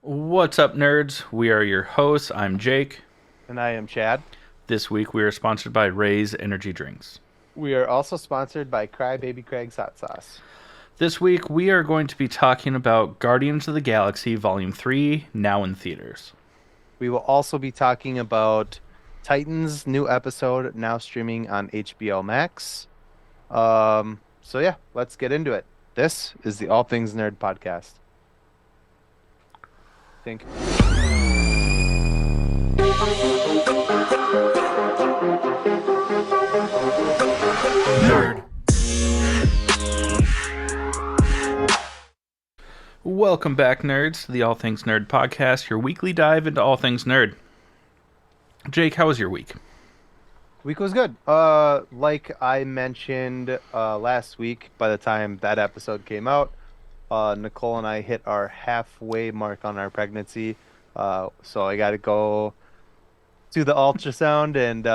What's up, nerds? We are your hosts. I'm Jake. And I am Chad. This week we are sponsored by Ray's Energy Drinks. We are also sponsored by Crybaby Craig's Hot Sauce. This week we are going to be talking about Guardians of the Galaxy Volume 3, now in theaters. We will also be talking about Titans' new episode now streaming on HBOMax. So yeah, let's get into it. This is the All Things Nerd podcast. Think. Nerd. Welcome back, nerds, to the All Things Nerd podcast, your weekly dive into all things nerd. Jake, how was your week? Week was good. Like I mentioned last week, by the time that episode came out, Nicole and I hit our halfway mark on our pregnancy. So I got to go to the ultrasound, and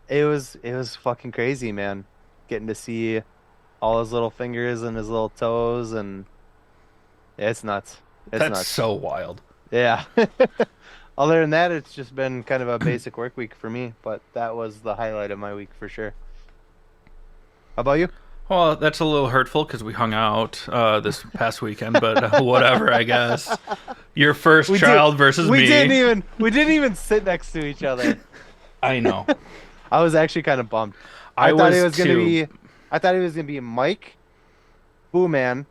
it was fucking crazy, man. Getting to see all his little fingers and his little toes, and it's nuts. It's That's nuts. so wild. Yeah. Other than that, it's just been kind of a basic work week for me, but that was the highlight of my week for sure. How about you? Well, that's a little hurtful because we hung out this past weekend, but whatever, I guess. Your first child versus we me. We didn't even sit next to each other. I know. I was actually kind of bummed. I thought was it was gonna too. be I thought it was gonna be Mike, Boo Man,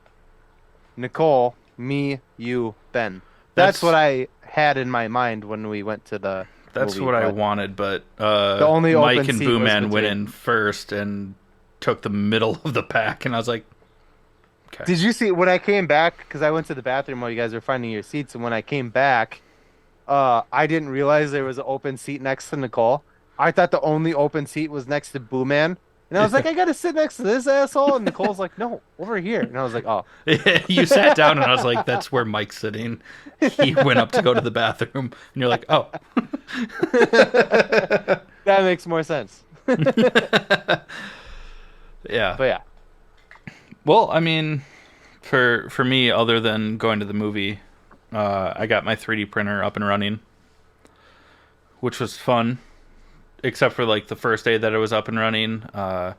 Nicole, me, you, Ben. That's what I had in my mind when we went to the That's movie, what I but wanted, but only Mike open and seat Boo was Man went between. in first and took the middle of the pack, and I was like, okay. Did you see when I came back? Because I went to the bathroom while you guys were finding your seats, and when I came back, I didn't realize there was an open seat next to Nicole. I thought the only open seat was next to Boo Man. And I was like, I gotta sit next to this asshole. And Nicole's like, no, over here. And I was like, oh. You sat down, and I was like, that's where Mike's sitting. He went up to go to the bathroom, and you're like, oh. That makes more sense. Yeah. But yeah. Well, I mean, for me, other than going to the movie, I got my 3D printer up and running, which was fun. Except for like the first day that it was up and running, I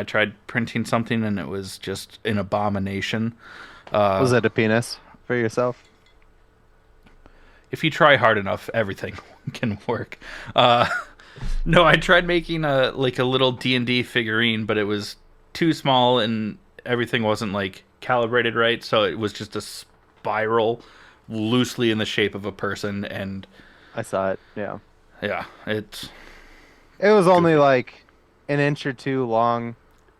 tried printing something and it was just an abomination. Was it a penis for yourself? If you try hard enough, everything can work. No, I tried making a little D&D figurine, but it was too small and everything wasn't like calibrated right, so it was just a spiral loosely in the shape of a person, and I saw it. Yeah. yeah, it's It was only goofy. like an inch or two long,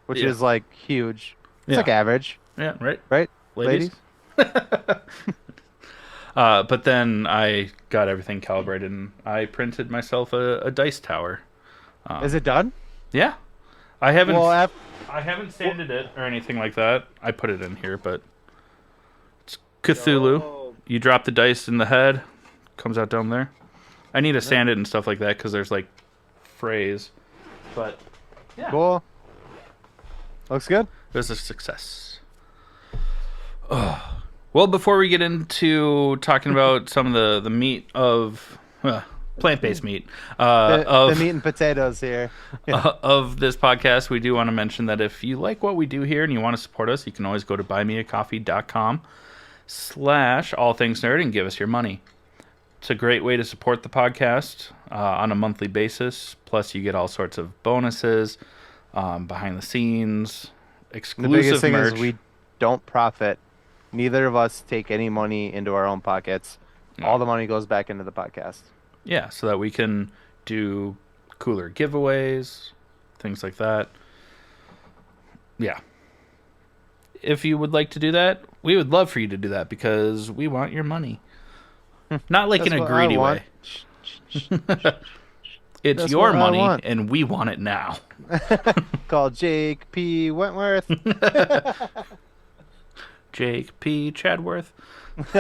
which Yeah. is like huge. It's Yeah. like average, Yeah, right, right, ladies. ladies? But then I got everything calibrated and I printed myself a dice tower. Is it done? Yeah, I haven't. Well, I haven't sanded it or anything like that. I put it in here, but it's Cthulhu. Oh. You drop the dice in the head, comes out down there. I need to sand it and stuff like that because there's like frays. But yeah, Cool. Looks good. it was a success. Well, before we get into talking about some of the meat of plant-based meat The meat and potatoes here. of this podcast, we do want to mention that if you like what we do here and you want to support us, you can always go to buymeacoffee.com/allthingsnerd and give us your money. It's a great way to support the podcast on a monthly basis. Plus, you get all sorts of bonuses, behind the scenes, The exclusive biggest thing merch. is we don't profit. Neither of us take any money into our own pockets. No. All the money goes back into the podcast. Yeah, so that we can do cooler giveaways, things like that. Yeah. If you would like to do that, we would love for you to do that because we want your money. Not like in That's a what I greedy want. way. It's That's your what I money want. and we want it now. Call Jake P. Wentworth. Jake P. Chadworth. It's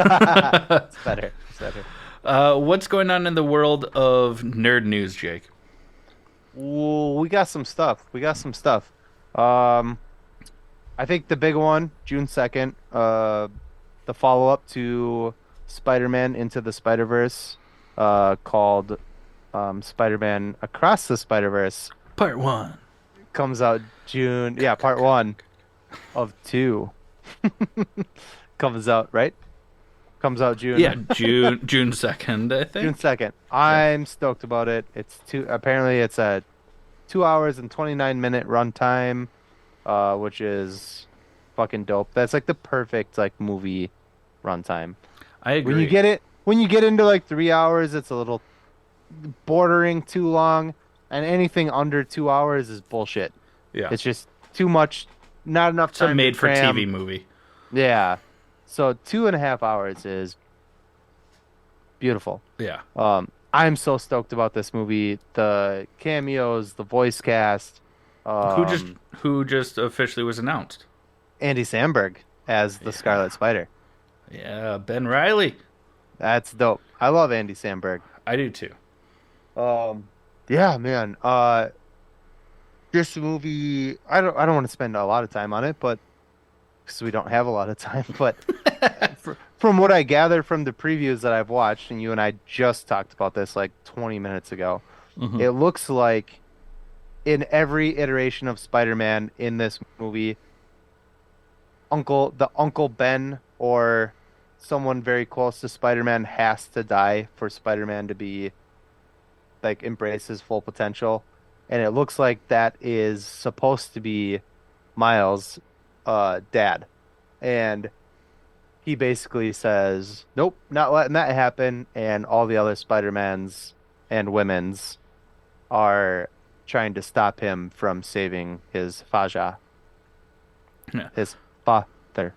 better. It's better. What's going on in the world of nerd news, Jake? Ooh, we got some stuff. I think the big one, June 2nd, the follow-up to Spider-Man Into the Spider-Verse, called Spider-Man Across the Spider-Verse. Part one. Comes out June. Yeah, part one of two. Comes out, right? Comes out Yeah, June June 2nd, I June think. 2nd. Yeah. I'm stoked about it. Apparently it's a 2 hours and 29-minute runtime, which is fucking dope. That's like the perfect like movie runtime. I When you agree. get it, when you get into like 3 hours, it's a little bordering too long, and anything under 2 hours is bullshit. Yeah. It's just too much, not enough It's a time to made for TV cram. movie. Yeah. So 2.5 hours is beautiful. Yeah. I'm so stoked about this movie. The cameos, the voice cast, Who just um, who just officially was announced? Andy Samberg as the Yeah. Scarlet Spider. Yeah, Ben Riley. That's dope. I love Andy Samberg. I do too. Um, yeah, man. This movie, I don't want to spend a lot of time on it, but because we don't have a lot of time, but from what I gathered from the previews that I've watched, and you and I just talked about this like 20 minutes ago, Hmm. it looks like in every iteration of Spider-Man in this movie, Uncle Ben or someone very close to Spider-Man has to die for Spider-Man to be like embrace his full potential. And it looks like that is supposed to be Miles' dad. And he basically says, "Nope, not letting that happen." And all the other Spider-Mans and women's are trying to stop him from saving his Faja, Yeah. his father.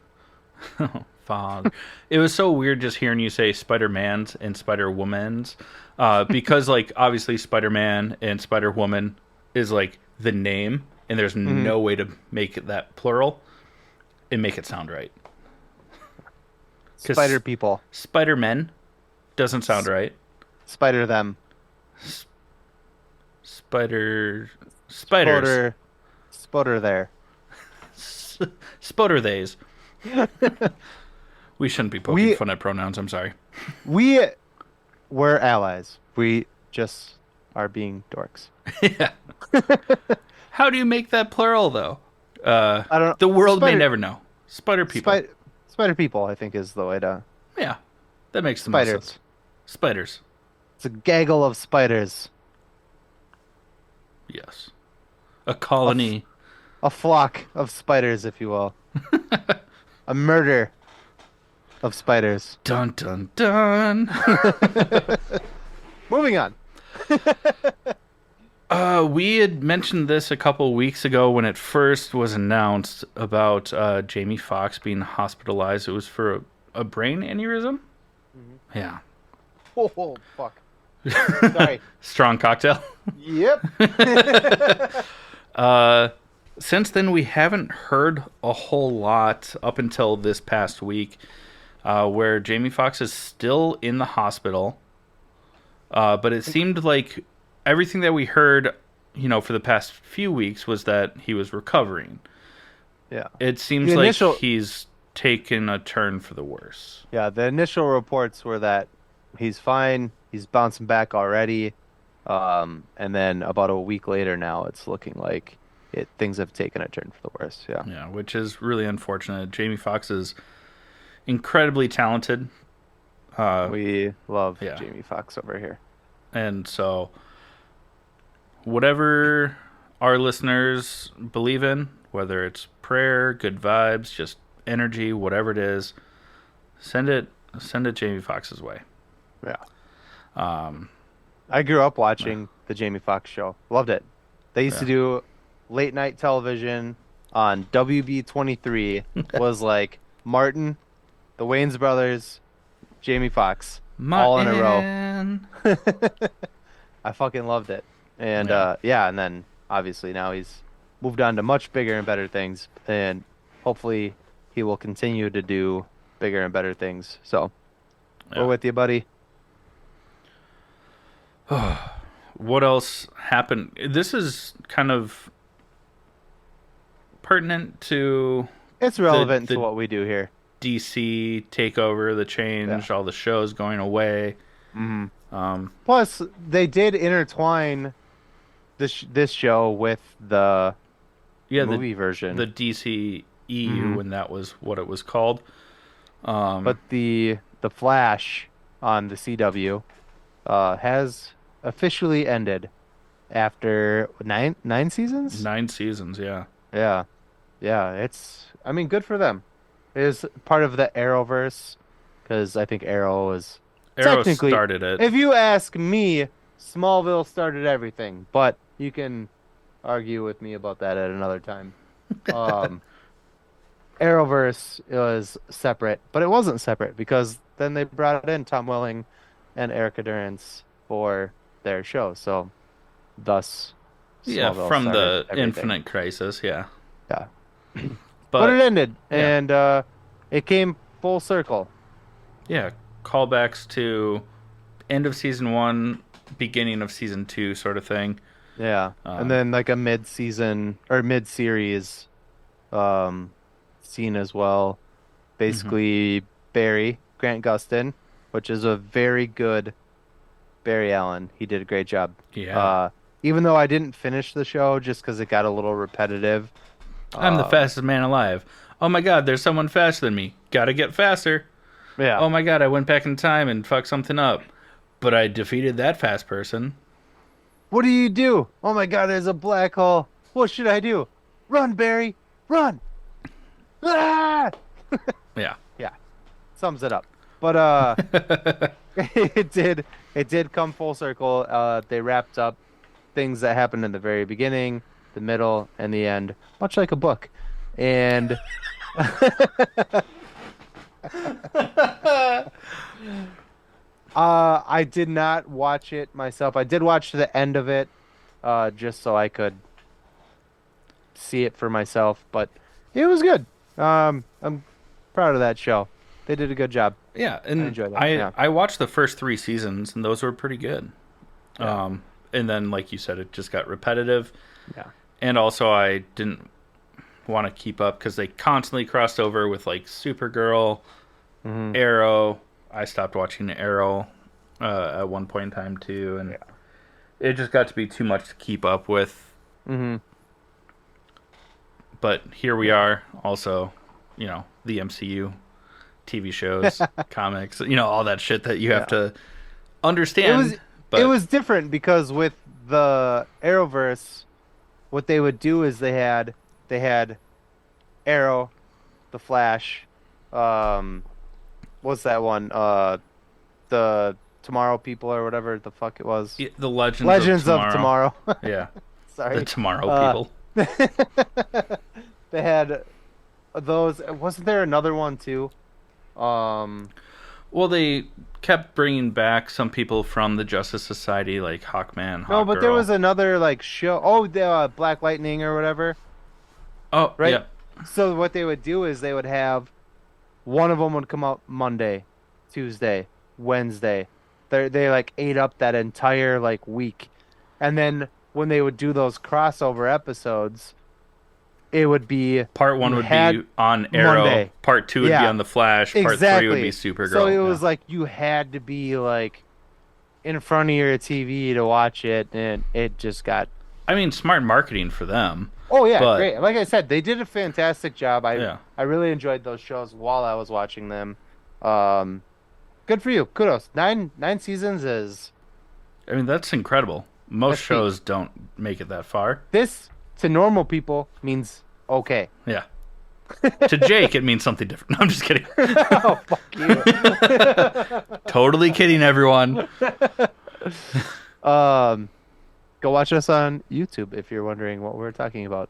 Fog. It was so weird just hearing you say Spider Man's and Spider Woman's, because like obviously Spider Man and Spider Woman is like the name, and there's Hmm. no way to make it that plural and make it sound right. Spider Because people. Spider Men doesn't sound S- right. Spider them. Spider spiders, Spoder. Spoder there. spoder theys. We shouldn't be poking We fun at pronouns. I'm sorry. we were allies. We just are being dorks. Yeah. How do you make that plural though? I don't know. The world may Spider never know. Spider people. spider spider people, I think, is the way to Yeah, that makes the most sense. spiders. Spiders. It's a gaggle of spiders. Yes. A A, f- colony. a flock of spiders, if you will. A murder of spiders. Dun dun dun. Moving on. We had mentioned this a couple weeks ago when it first was announced about Jamie Foxx being hospitalized. It was for a brain aneurysm. Mhm. Yeah. Oh, fuck. Sorry. Strong cocktail. Yep. Uh, since then, we haven't heard a whole lot up until this past week, where Jamie Foxx is still in the hospital. But it seemed like everything that we heard, for the past few weeks was that he was recovering. Yeah. It The seems like initial he's taken a turn for the worse. Yeah, the initial reports were that he's fine, he's bouncing back already. And then about a week later now it's looking like things have taken a turn for the worse. Yeah. Yeah, which is really unfortunate. Jamie Foxx is incredibly talented. Uh, We love yeah, Jamie Foxx over here. and so whatever our listeners believe in, whether it's prayer, good vibes, just energy, whatever it is, send it Jamie Foxx's way. Yeah. Um, I grew up watching the Jamie Foxx show. Loved it. They used to yeah. do late night television on WB23, was like Martin, the Wayans brothers, Jamie Foxx, all in a row. Martin. I fucking loved it. And Yeah. yeah, and then obviously now he's moved on to much bigger and better things, and hopefully he will continue to do bigger and better things. So we're Yeah. with you, buddy. What else happened? This is kind of pertinent to It's the relevant to the what we do here. DC takeover, the Yeah. change, all the shows going away. Hmm. Um, Plus, they did intertwine this show with the yeah, movie version. the DC EU Hmm. when that was what it was called. Um, But the Flash on the CW has officially ended after nine seasons. 9 seasons, yeah. Yeah, yeah. I mean, good for them. It is part of the Arrowverse because I think Arrow is Arrow technically, started it. if you ask me, Smallville started everything. But you can argue with me about that at another time. Um, Arrowverse was separate, but it wasn't separate because then they brought in Tom Welling and Erica Durance for their show. So, thus, Yeah, Smallville from started the everything. Infinite Crisis, yeah. Yeah. But it But ended, yeah, and it came full circle. yeah, callbacks to end of season 1, beginning of season 2 sort of thing. Yeah. And Um, then like a mid-season or mid-series um scene as well. mhm. Basically Barry, Grant Gustin, which is a very good Barry Allen. He did a great job. Yeah. Uh Even though I didn't finish the show just because it got a little repetitive. I'm the Um fastest man alive. Oh my god, there's someone faster than me. Gotta get faster. yeah. Oh my god, I went back in time and fucked something up. But I defeated that fast person. What do you do? Oh my God, there's a black hole. What should I do? Run, Barry, run. Ah! Yeah. Yeah, sums it up. But it did come full circle. They wrapped up things that happened in the very beginning, the middle, and the end, much like a book. And I did not watch it myself. I did watch the end of it, just so I could see it for myself, but it was good. I'm proud of that show. They did a good job. Yeah, I and enjoyed it. I Yeah. I watched the first 3 seasons and those were pretty good. Yeah. And then like you said it just got repetitive, Yeah. and also I didn't want to keep up cuz they constantly crossed over with like Supergirl, Hmm. Arrow. I stopped watching Arrow at one point in time too, and Yeah. it just got to be too much to keep up with. Hmm. But here we are, also, the MCU, TV shows, comics, all that shit that you have Yeah. to It was understand. it But was different because with the Arrowverse, what they would do is they had Arrow, the Flash, um, what's that one? The Tomorrow People or whatever the fuck it was. the Legends of Legends of Tomorrow, Tomorrow. yeah, the Sorry. Tomorrow Uh, people. they had those. Wasn't there another one too? Um, Well, they kept bringing back some people from the Justice Society, like Hawkman, no, but there Hawkgirl. was another like show. Oh, the Black Lightning or whatever, Oh, right? yeah, So what they would do is they would have one of them would come out Monday, Tuesday, Wednesday. They like ate up that entire like week, and then when they would do those crossover episodes, it would be part one you would had be on Arrow, Monday. part two would be Yeah, on the Flash, part three would be exactly. So it Supergirl. Yeah, was like you had to be like in front of your TV to watch it, and it just got. I mean, smart marketing for them, Oh yeah, but great. Like I said, they did a fantastic job. yeah, I really enjoyed those shows while I was watching them. Um, Good for you. Kudos. Nine seasons is I mean that's incredible. Most that's peak. shows don't make it that far. This to normal people means okay. Yeah, to Jake it means something different. No, I'm just kidding. Oh fuck you. Totally kidding, everyone. um, Go watch us on YouTube if you're wondering what we're talking about.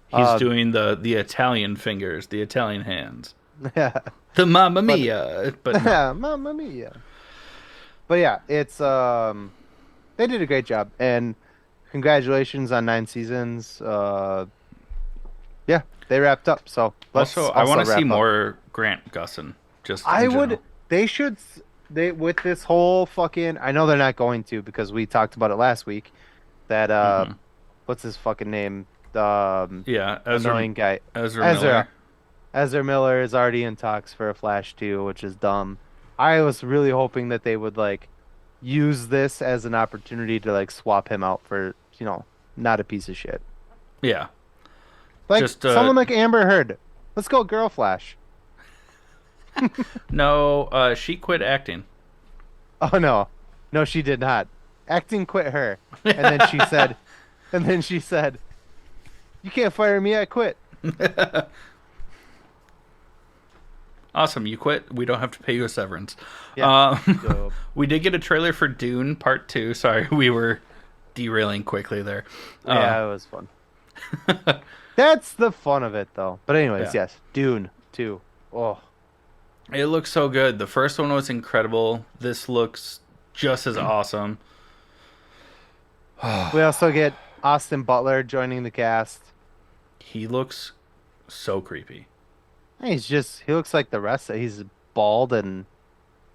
He's doing the Italian fingers, the Italian hands, Yeah, the Mamma but Mia. But no, Mamma Mia. But yeah, it's they did a great job and congratulations on 9 seasons. Yeah, they wrapped up. So let's also I also want to see wrap up. more Grant Gussin. Just I in would. general. They should. They with this whole fucking. I know they're not going to because we talked about it last week. That Hmm. what's his fucking name? Yeah, Ezra Annoying guy. Ezra Ezra. Miller. Ezra Miller is already in talks for a Flash 2, which is dumb. I was really hoping that they would like use this as an opportunity to like swap him out for, not a piece of shit. Yeah. Like Just someone like Amber Heard. Let's go girl Flash. no, she quit acting. Oh no. No, she did not. Acting quit her. And then she said and then she said, "You can't fire me, I quit." Awesome, you quit. We don't have to pay you a severance. Yeah. Dope. We did get a trailer for Dune Part 2. Sorry, we were derailing quickly there. Yeah, it was fun. That's the fun of it though. But anyways, Yeah. yes. Dune 2. Oh. It looks so good. The first one was incredible. This looks just as awesome. We also get Austin Butler joining the cast. He looks so creepy. He looks like the rest. He's bald and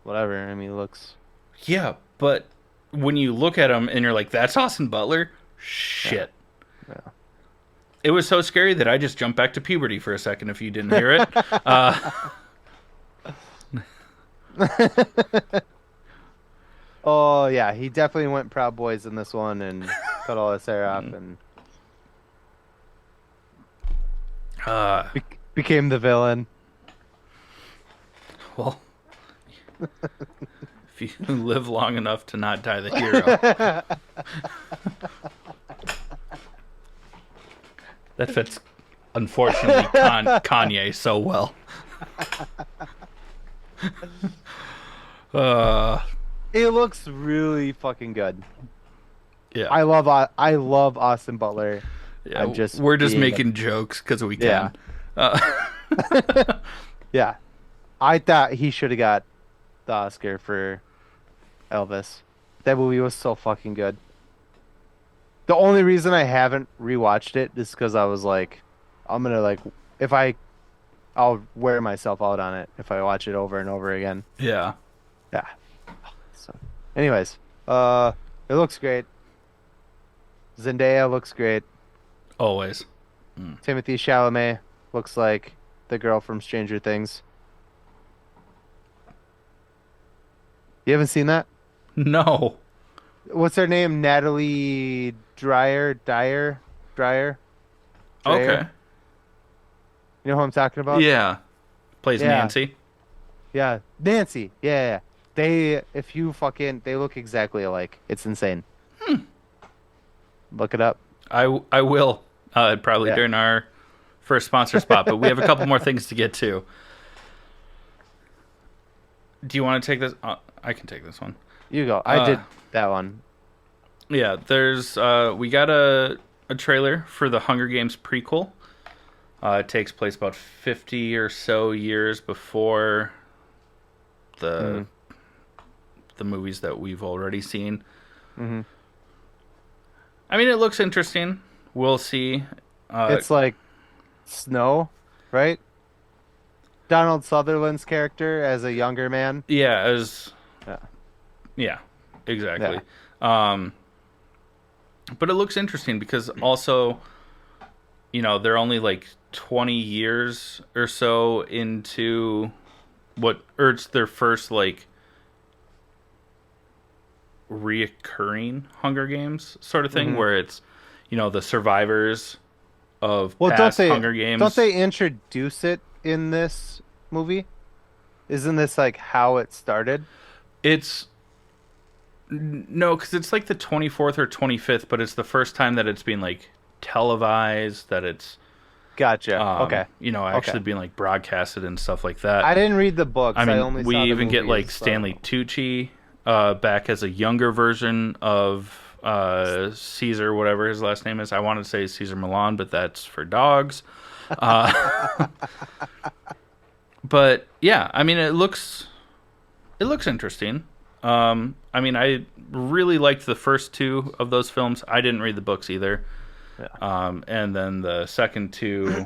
whatever. I mean, he looks. Yeah, but when you look at him and you're like, that's Austin Butler? Shit. Yeah. It was so scary that I just jumped back to puberty for a second if you didn't hear it. Oh yeah, he definitely went Proud Boys in this one and cut all his hair off and Uh, became the villain. well, if you live long enough to not die the hero, that fits, unfortunately, Kanye so well. It looks really fucking good. Yeah, I love Austin Butler. yeah. We're just making jokes because we can. Yeah. I thought he should have got the Oscar for Elvis. That movie was so fucking good. The only reason I haven't rewatched it is because I was like, I'm gonna like, I'll wear myself out on it if I watch it over and over again. Yeah. Yeah. So, anyways, it looks great. Zendaya looks great. Always. Timothy Chalamet looks like the girl from Stranger Things. You haven't seen that? No. What's her name? Natalie Dreyer. Okay. You know who I'm talking about? Yeah. Plays Yeah. Nancy. Yeah, Nancy. Yeah. They look exactly alike. It's insane. Look it up. I will. Probably Yeah. during our first sponsor spot, but we have a couple more things to get to. Do you want to take this? I can take this one. You go. I did that one. Yeah, there's we got a trailer for the Hunger Games prequel. It takes place about 50 or so years before the movies that we've already seen. Mm-hmm. I mean, it looks interesting. We'll see. It's like Snow, right? Donald Sutherland's character as a younger man. Yeah, Yeah. yeah, exactly. But it looks interesting because also, they're only like 20 years or so into it's their first like reoccurring Hunger Games sort of thing where it's, the survivors of past Hunger Games. Don't they introduce it in this movie? Isn't this like how it started? No, because it's like the 24th or 25th, but it's the first time that it's being like televised, that it's Gotcha. Okay. actually being like broadcasted and stuff like that. I didn't read the books. I mean, only we saw the even get like movies, so- Stanley Tucci back as a younger version of Caesar, whatever his last name is. I want to say Caesar Milan, but that's for dogs. But yeah, I mean, it looks interesting. I mean, I really liked the first two of those films. I didn't read the books either. Yeah. And then the second two,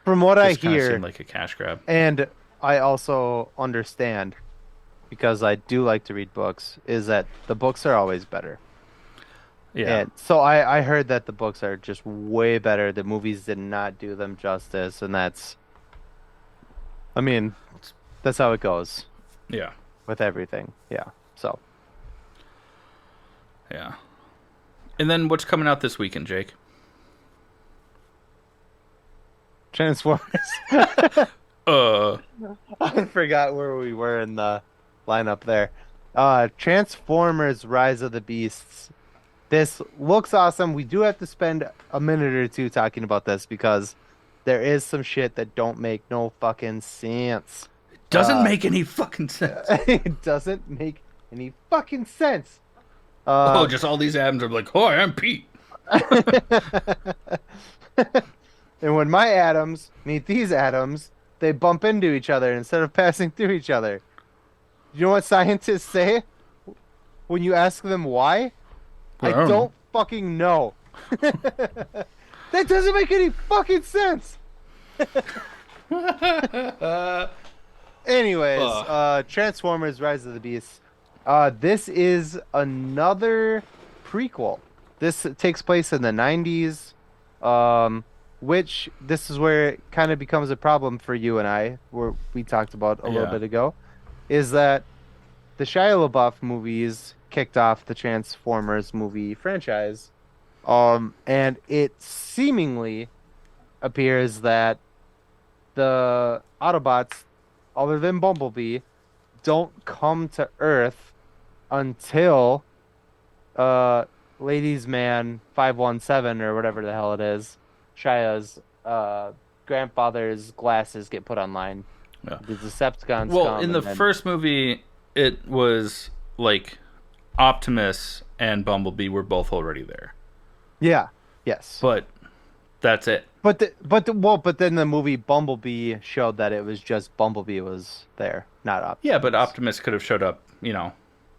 From what I just kind of hear, seemed like a cash grab. and I also understand, because I do like to read books, is that the books are always better. Yeah. And so I heard that the books are just way better. The movies did not do them justice, and I mean, that's how it goes Yeah. with everything. Yeah. So Yeah. And then what's coming out this weekend, Jake? Transformers. Uh, I forgot where we were in the lineup there. Transformers: Rise of the Beasts. This looks awesome. We do have to spend a minute or two talking about this because there is some shit that don't make no fucking sense. doesn't Uh, make any fucking sense. it doesn't make any fucking sense. Oh, Uh, just all these Adams are like, "Hi, I'm Pete." and when my atoms meet these atoms, they bump into each other instead of passing through each other. You know what scientists say when you ask them why? I Well, I don't know. don't fucking know. That doesn't make any fucking sense. Anyways, Ugh. Transformers: Rise of the Beasts. This is another prequel. This takes place in the 90s, which this is where it kind of becomes a problem for you and I, where we talked about a little Yeah. bit ago, is that the Shia LaBeouf movies kicked off the Transformers movie franchise. And it seemingly appears that the Autobots, other than Bumblebee, don't come to Earth until uh Ladies Man 517 or whatever the hell it is, Shia's grandfather's glasses get put online. Yeah. The Decepticons Well, come in the and then first movie, it was like Optimus and Bumblebee were both already there, yeah, yes. but that's it. But then the movie Bumblebee showed that it was just Bumblebee was there, not Yeah, but Optimus. Optimus could have showed up.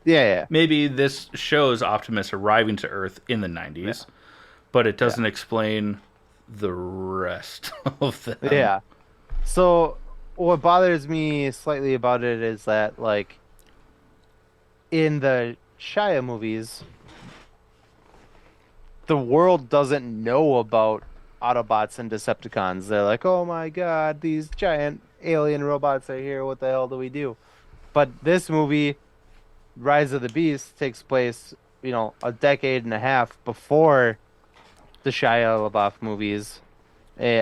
Yeah, Maybe this shows Optimus arriving to Earth in the yeah, 90s, but it yeah, doesn't explain the rest of yeah. them. Yeah. So what bothers me slightly about it is that like in the Shia movies, the world doesn't know about Autobots and Decepticons. They're like, "Oh my God, these giant alien robots are here. What the hell do we do?" But this movie, Rise of the Beast, takes place, a decade and a half before the Shia LaBeouf movies,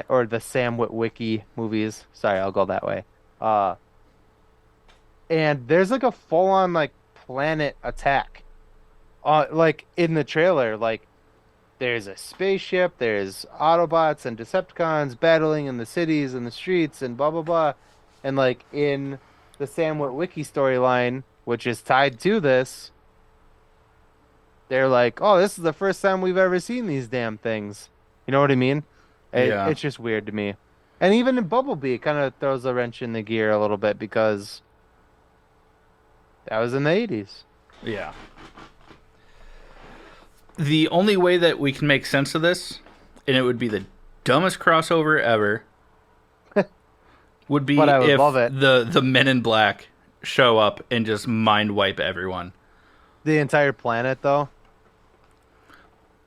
or the Sam Witwicky movies. Sorry, I'll go that way. Uh, and there's like a full-on like planet attack. Like in the trailer, like there's a spaceship, there's Autobots and Decepticons battling in the cities and the streets and blah blah blah. And like in the Sam Witwicky storyline, which is tied to this, they're like, "Oh, this is the first time we've ever seen these damn things." You know what I mean? Yeah, It's just weird to me. And even in Bumblebee, it kind of throws a wrench in the gear a little bit because that was in the 80s. yeah. The only way that we can make sense of this, and it would be the dumbest crossover ever, would be But I would if love it. the Men in Black show up and just mind wipe everyone. The entire planet, though.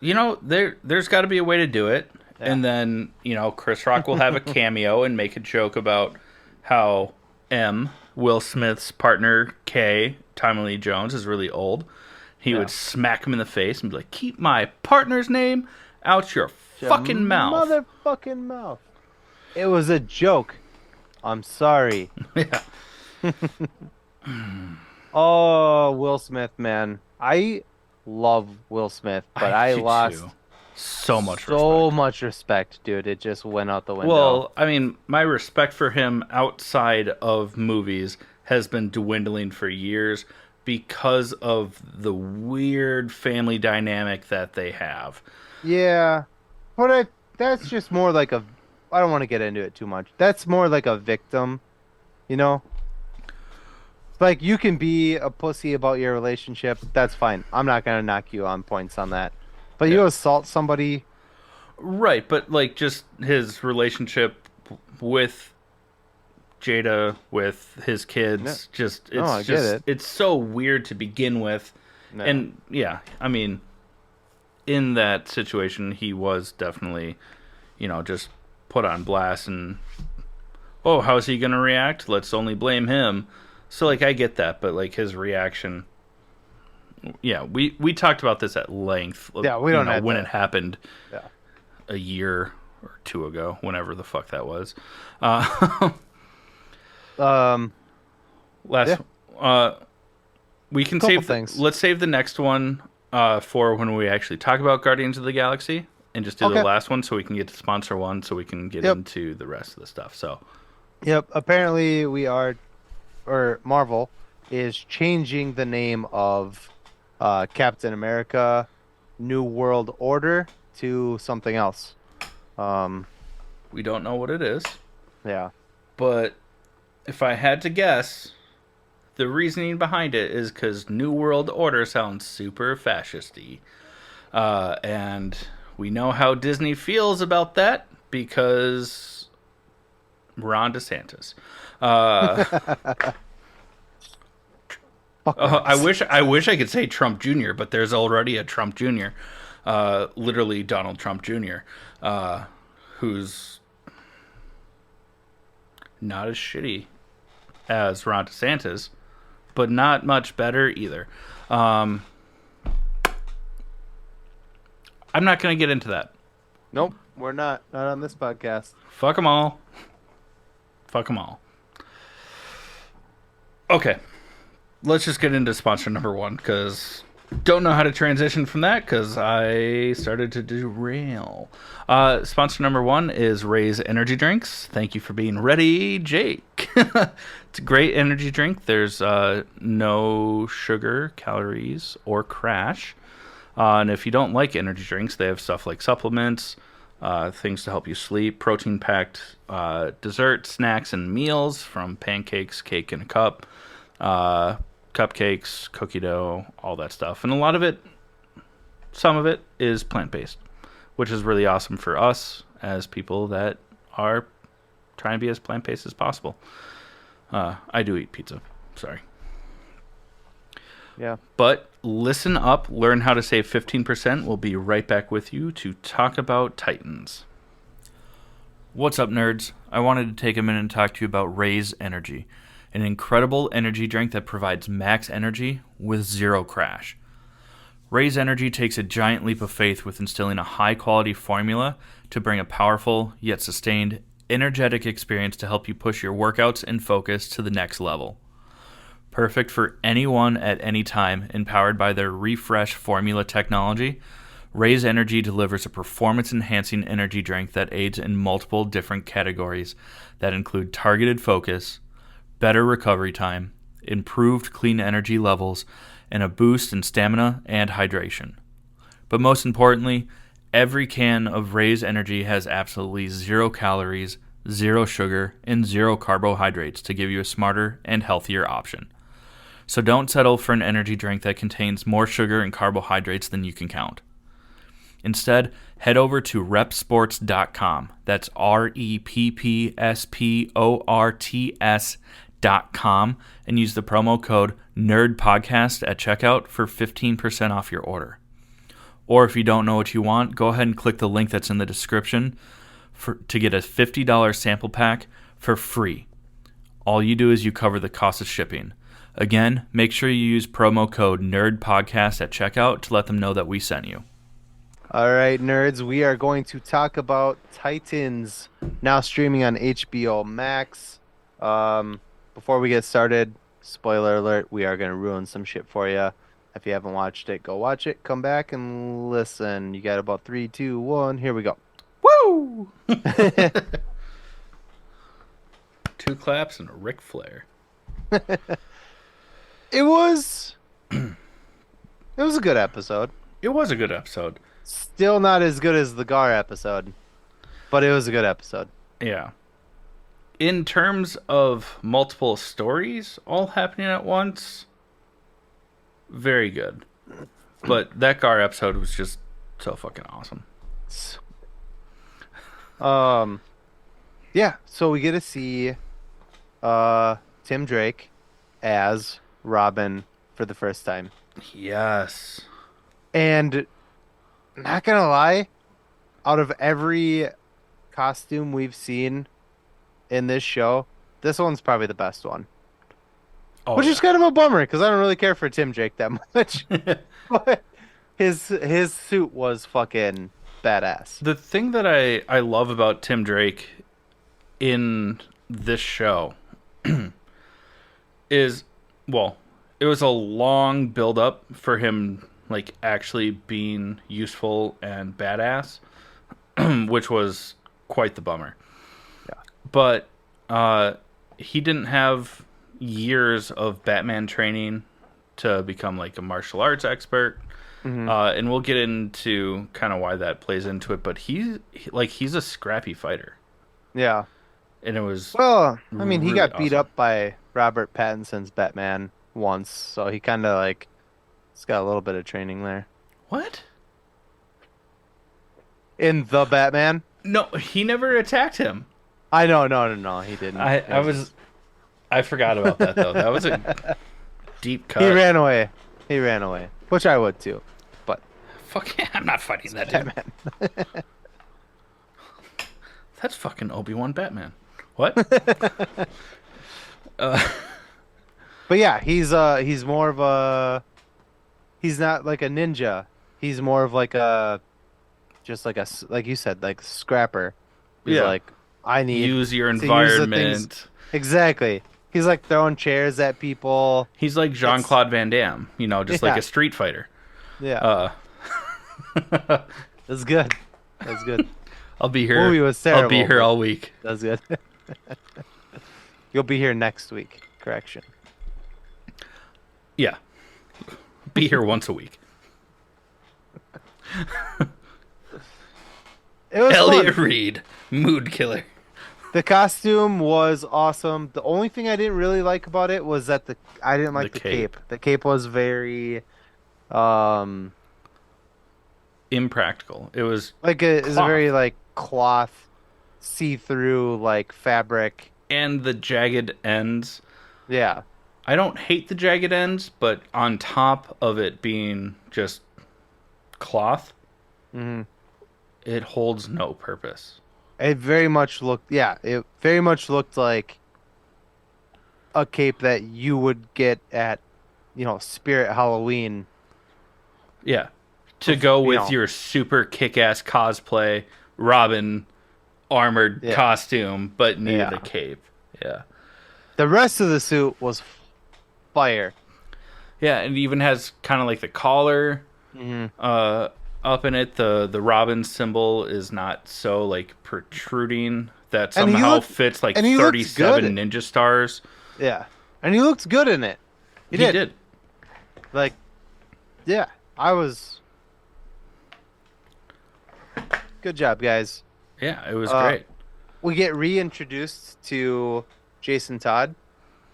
There's got to be a way to do it, Yeah. and then Chris Rock will have a cameo and make a joke about how Will Smith's partner K, Tommy Lee Jones, is really old. He Yeah. would smack him in the face and be like, "Keep my partner's name out your Your fucking mouth." motherfucking mouth. It was a joke. I'm sorry. Yeah, Oh, Will Smith, man. I love Will Smith, but I do lost too. So much so respect. much respect, dude. It just went out the window. Well, I mean, my respect for him outside of movies has been dwindling for years because of the weird family dynamic that they have. Yeah, but that's just more like I don't want to get into it too much. That's more like a victim, you know? Like you can be a pussy about your relationship. That's fine. I'm not gonna knock you on points on that. But Yeah. you assault somebody, Right, but like just his relationship with Jada, with his yeah. kids, No, I get it. it's so weird to begin with. No. And yeah, I mean, in that situation, he was definitely, just put on blast and, oh, how's he going to react? Let's only blame him. So, like, I get that, but, like, his reaction, yeah, we talked about this at length, Yeah, we don't have when to. it happened Yeah. a year or two ago, whenever the fuck that was. Uh, Um, last, yeah, uh, we can couple save, things. let's save the next one for when we actually talk about Guardians of the Galaxy and just do the Okay. last one so we can get to sponsor one so we can get Yep. into the rest of the stuff. So, Yep. Apparently, or Marvel is changing the name of Captain America New World Order to something else. Um, we don't know what it is, yeah. but if I had to guess, the reasoning behind it is because New World Order sounds super fascisty. And we know how Disney feels about that because Ron DeSantis. Uh, Fuck I Rex. wish I could say Trump Jr., but there's already a Trump Jr., literally Donald Trump Jr., who's not as shitty as Ron DeSantis, but not much better either. Um, I'm not going to get into that. Nope, we're not on this podcast. Fuck them all. Fuck them all. Okay, let's just get into sponsor number one because don't know how to transition from that because I started to derail. Sponsor number one is Ray's Energy Drinks. Thank you for being ready, Jake. It's a great energy drink. There's no sugar, calories, or crash. And if you don't like energy drinks, they have stuff like supplements, things to help you sleep, protein-packed dessert, snacks, and meals from pancakes, cake in a cup, cupcakes, cookie dough, all that stuff. And a lot of it, some of it, is plant-based, which is really awesome for us as people that are trying to be as plant-based as possible. I do eat pizza. Sorry. Yeah. But listen up, learn how to save 15%. We'll be right back with you to talk about Titans. What's up, nerds? I wanted to take a minute and talk to you about Raise Energy, an incredible energy drink that provides max energy with zero crash. Raise Energy takes a giant leap of faith with instilling a high-quality formula to bring a powerful, yet sustained, energetic experience to help you push your workouts and focus to the next level. Perfect for anyone at any time, and powered by their refresh formula technology, Raise Energy delivers a performance-enhancing energy drink that aids in multiple different categories that include targeted focus, better recovery time, improved clean energy levels, and a boost in stamina and hydration. But most importantly, every can of Raise Energy has absolutely 0 calories, 0 sugar, and 0 carbohydrates to give you a smarter and healthier option. So don't settle for an energy drink that contains more sugar and carbohydrates than you can count. Instead, head over to repsports.com. That's REPPSPORTS.com and use the promo code NERDPODCAST at checkout for 15% off your order. Or if you don't know what you want, go ahead and click the link that's in the description to get a $50 sample pack for free. All you do is you cover the cost of shipping. Again, make sure you use promo code NERDPODCAST at checkout to let them know that we sent you. All right, nerds, we are going to talk about Titans, now streaming on HBO Max. Before we get started, spoiler alert, we are going to ruin some shit for you. If you haven't watched it, go watch it, come back and listen. You got about 3, 2, 1, here we go. Woo! 2 claps and a Ric Flair. It was a good episode. It was a good episode. Still not as good as the Gar episode, but it was a good episode. Yeah. In terms of multiple stories all happening at once, very good. But that Gar episode was just so fucking awesome. Yeah, so we get to see Tim Drake as Robin for the first time. Yes. And not gonna lie, out of every costume we've seen in this show, this one's probably the best one. Oh Which is yeah. kind of a bummer because I don't really care for Tim Drake that much. But his suit was fucking badass. The thing that I love about Tim Drake in this show is, well, it was a long build up for him like actually being useful and badass, which was quite the bummer. Yeah. But he didn't have years of Batman training to become like a martial arts expert. Hmm. And we'll get into kind of why that plays into it. But he's a scrappy fighter, Yeah. and it was Well, I mean, he really got beat awesome. up by Robert Pattinson's Batman once, so he kind of like he's got a little bit of training there. What? In the Batman? No, he never attacked him. I know, no, he didn't. I It I was was I forgot about that though. That was a deep he cut. ran away. He ran away, which I would too. But Fuck yeah, I'm not fighting it's that dude. Batman. That's fucking Obi-Wan Batman. What? But yeah, he's more of a he's not like a ninja. He's more of like a just like like you said, like scrapper. He's Yeah. like I need Use your to use the things environment. exactly. He's like throwing chairs at people. He's like It's Jean-Claude Van Damme, just like yeah, a street fighter. yeah. Uh That's good. That's good. I'll be Movie here. was I'll be terrible, here but all week. that's good. You'll be here next week. Correction. Yeah. Be here once a week. It was Elliot fun. Reed, mood killer. The costume was awesome. The only thing I didn't really like about it was that I didn't The like the cape. cape. The cape was very um Impractical. It was is a cloth. very like cloth see-through like fabric. And the jagged ends. Yeah. I don't hate the jagged ends, but on top of it being just cloth, Hmm. it holds no purpose. It very much looked yeah, it very much looked like a cape that you would get at, Spirit Halloween. Yeah. To go You with know, your super kick ass cosplay, Robin armored yeah. costume, but needed a Yeah. cape. Yeah. The rest of the suit was fire. Yeah, and it even has kind of like the collar Hmm. uh up in it. The Robin symbol is not so like protruding that And he somehow looked fits like and he looked 37 good. ninja stars. Yeah. And he looked good in it. He He did. did. Like, yeah, I was good job, guys. Yeah, it was Uh, great. we get reintroduced to Jason Todd,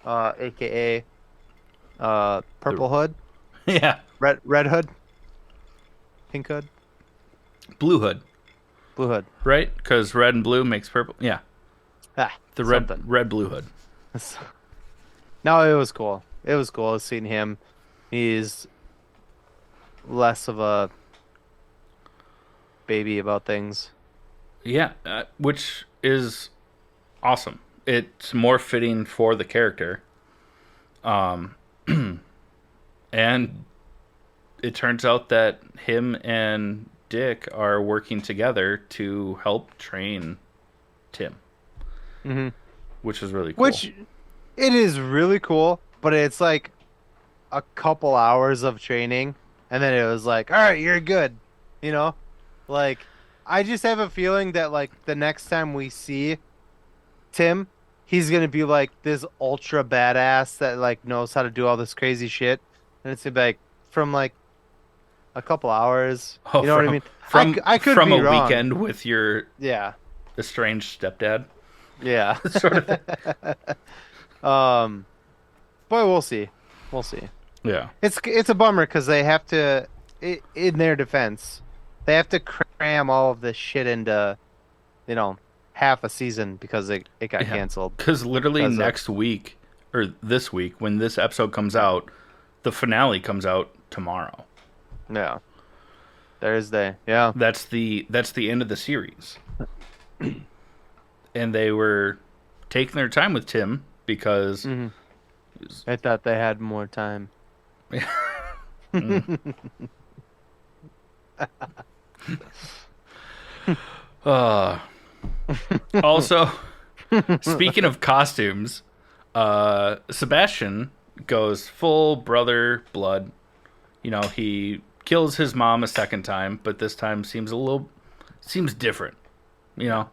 aka The, Purple Hood, yeah, Red Hood, Pink Hood, Blue Hood, Blue Hood. right? Because red and blue makes purple. Yeah, Ah, the something. red blue hood. No, it was cool. It was cool seeing him. He's less of a baby about things. Yeah, which is awesome. It's more fitting for the character. Um, and it turns out that him and Dick are working together to help train Tim, Hmm. which is really cool. Which it is really cool, but it's like a couple hours of training, and then it was like, all right, you're good. You know, like I just have a feeling that like the next time we see Tim, he's gonna be like this ultra badass that like knows how to do all this crazy shit, and it's gonna be like from like a couple hours. Oh, You know what I from mean? I could from be a wrong. weekend with your Yeah, estranged stepdad, yeah. sort of thing. um, but we'll see. We'll see. Yeah, It's a bummer because they have to, in their defense, they have to cram all of this shit into, half a season because it got yeah. canceled. Because literally Because of next week or this week, when this episode comes out, the finale comes out tomorrow. yeah. Thursday. Yeah. That's the end of the series. And they were taking their time with Tim because Hmm. I thought they had more time. mm. uh, also, speaking of costumes, Sebastian goes full brother blood. You know, he kills his mom a second time, but this time seems different. You know,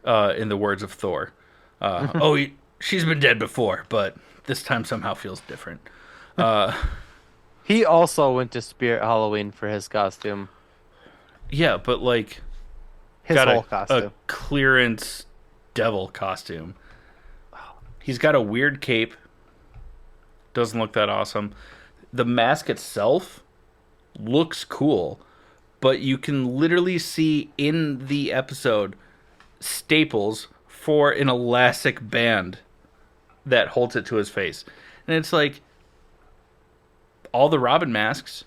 Yeah. in the words of Thor. Oh, she's been dead before, but this time somehow feels different. Uh, He also went to Spirit Halloween for his costume. yeah, but like His got whole a costume. clearance devil costume. He's got a weird cape. Doesn't look that awesome. The mask itself looks cool, but you can literally see in the episode staples for an elastic band that holds it to his face. And it's like all the Robin masks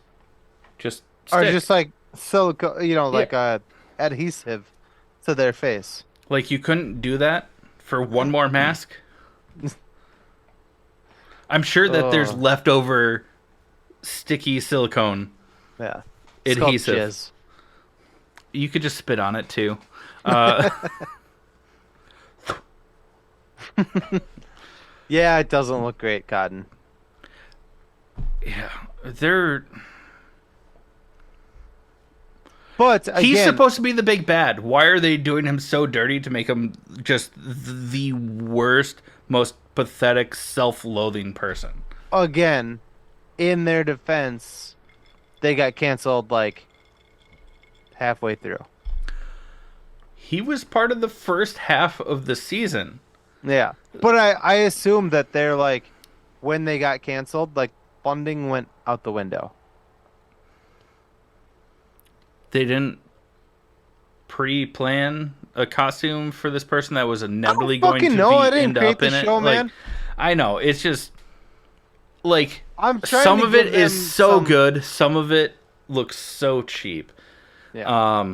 just Or stick. just like silicone, Yeah. like a adhesive to their face. Like you couldn't do that for one more mask. I'm sure that there's Oh, leftover sticky silicone yeah. Sculpt adhesive. jizz. You could just spit on it too. Uh, Yeah, it doesn't look great, Cotton. yeah, they're. But He's again, supposed to be the big bad. Why are they doing him so dirty to make him just the worst, most pathetic, self-loathing person? in their defense, they got canceled like halfway through. He was part of the first half of the season. Yeah. But I assume that they're like, when they got canceled, like funding went out the window. They didn't pre-plan a costume for this person that was inevitably going Fucking to no, I be didn't end create up the in it. show, Like, man. I know it's just like I'm trying some to of it give is them so some- good, some of it looks so cheap. Yeah.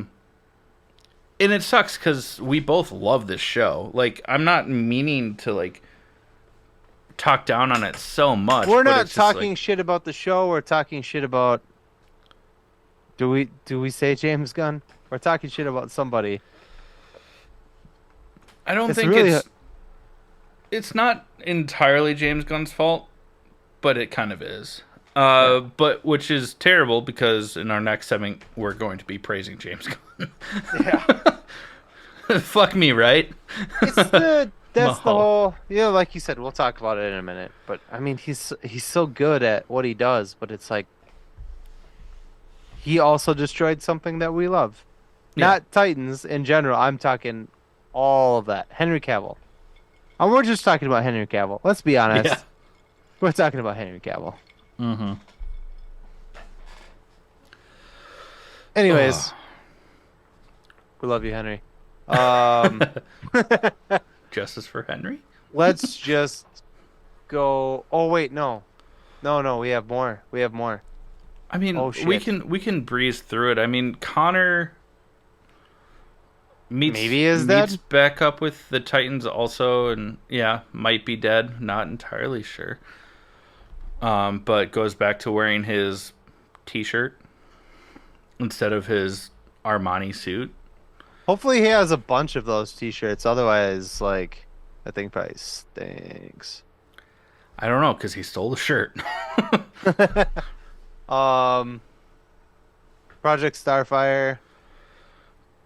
And it sucks because we both love this show. Like, I'm not meaning to like talk down on it so much. We're but not it's just, talking like, shit about the show. We're talking shit about. Do we say James Gunn? We're talking shit about somebody. I don't It's think really it's not entirely James Gunn's fault, but it kind of is. Yeah. But which is terrible because in our next segment we're going to be praising James Gunn. Yeah. Fuck me, right? It's the that's the Mahal. whole like you said, we'll talk about it in a minute. But I mean he's so good at what he does, but it's like he also destroyed something that we love. Yeah. Not Titans in general. I'm talking all of that. Henry Cavill. And we're just talking about Henry Cavill. Let's be honest. Yeah. We're talking about Henry Cavill. Mm-hmm. Anyways, we love you, Henry. Um, Justice for Henry? let's just go. Oh wait, no, no. We have more. We have more. I mean, Oh, we shit. can breeze through it. I mean, Connor Maybe is meets dead? back up with the Titans also, and yeah, might be dead. Not entirely sure. But goes back to wearing his T-shirt instead of his Armani suit. Hopefully, he has a bunch of those T-shirts. Otherwise, like, that thing probably stinks. I don't know because he stole the shirt. Um, Project Starfire.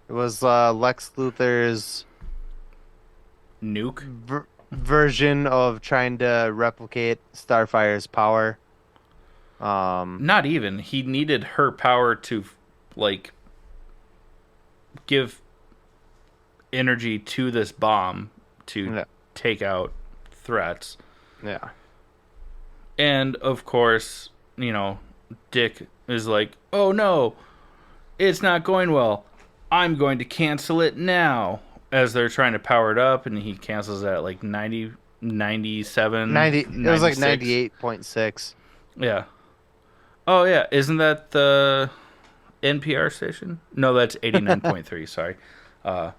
It was Lex Luthor's Nuke. version of trying to replicate Starfire's power. Not even. He needed her power to, like, give energy to this bomb to Yeah. take out threats. Yeah. And of course, you know, Dick is like, "Oh no, it's not going well. I'm going to cancel it now." As they're trying to power it up, and he cancels it at like 90, 97, 90. It was like 96. 98.6. Yeah. Oh yeah, isn't that the NPR station? No, that's 89.3. Sorry. Uh,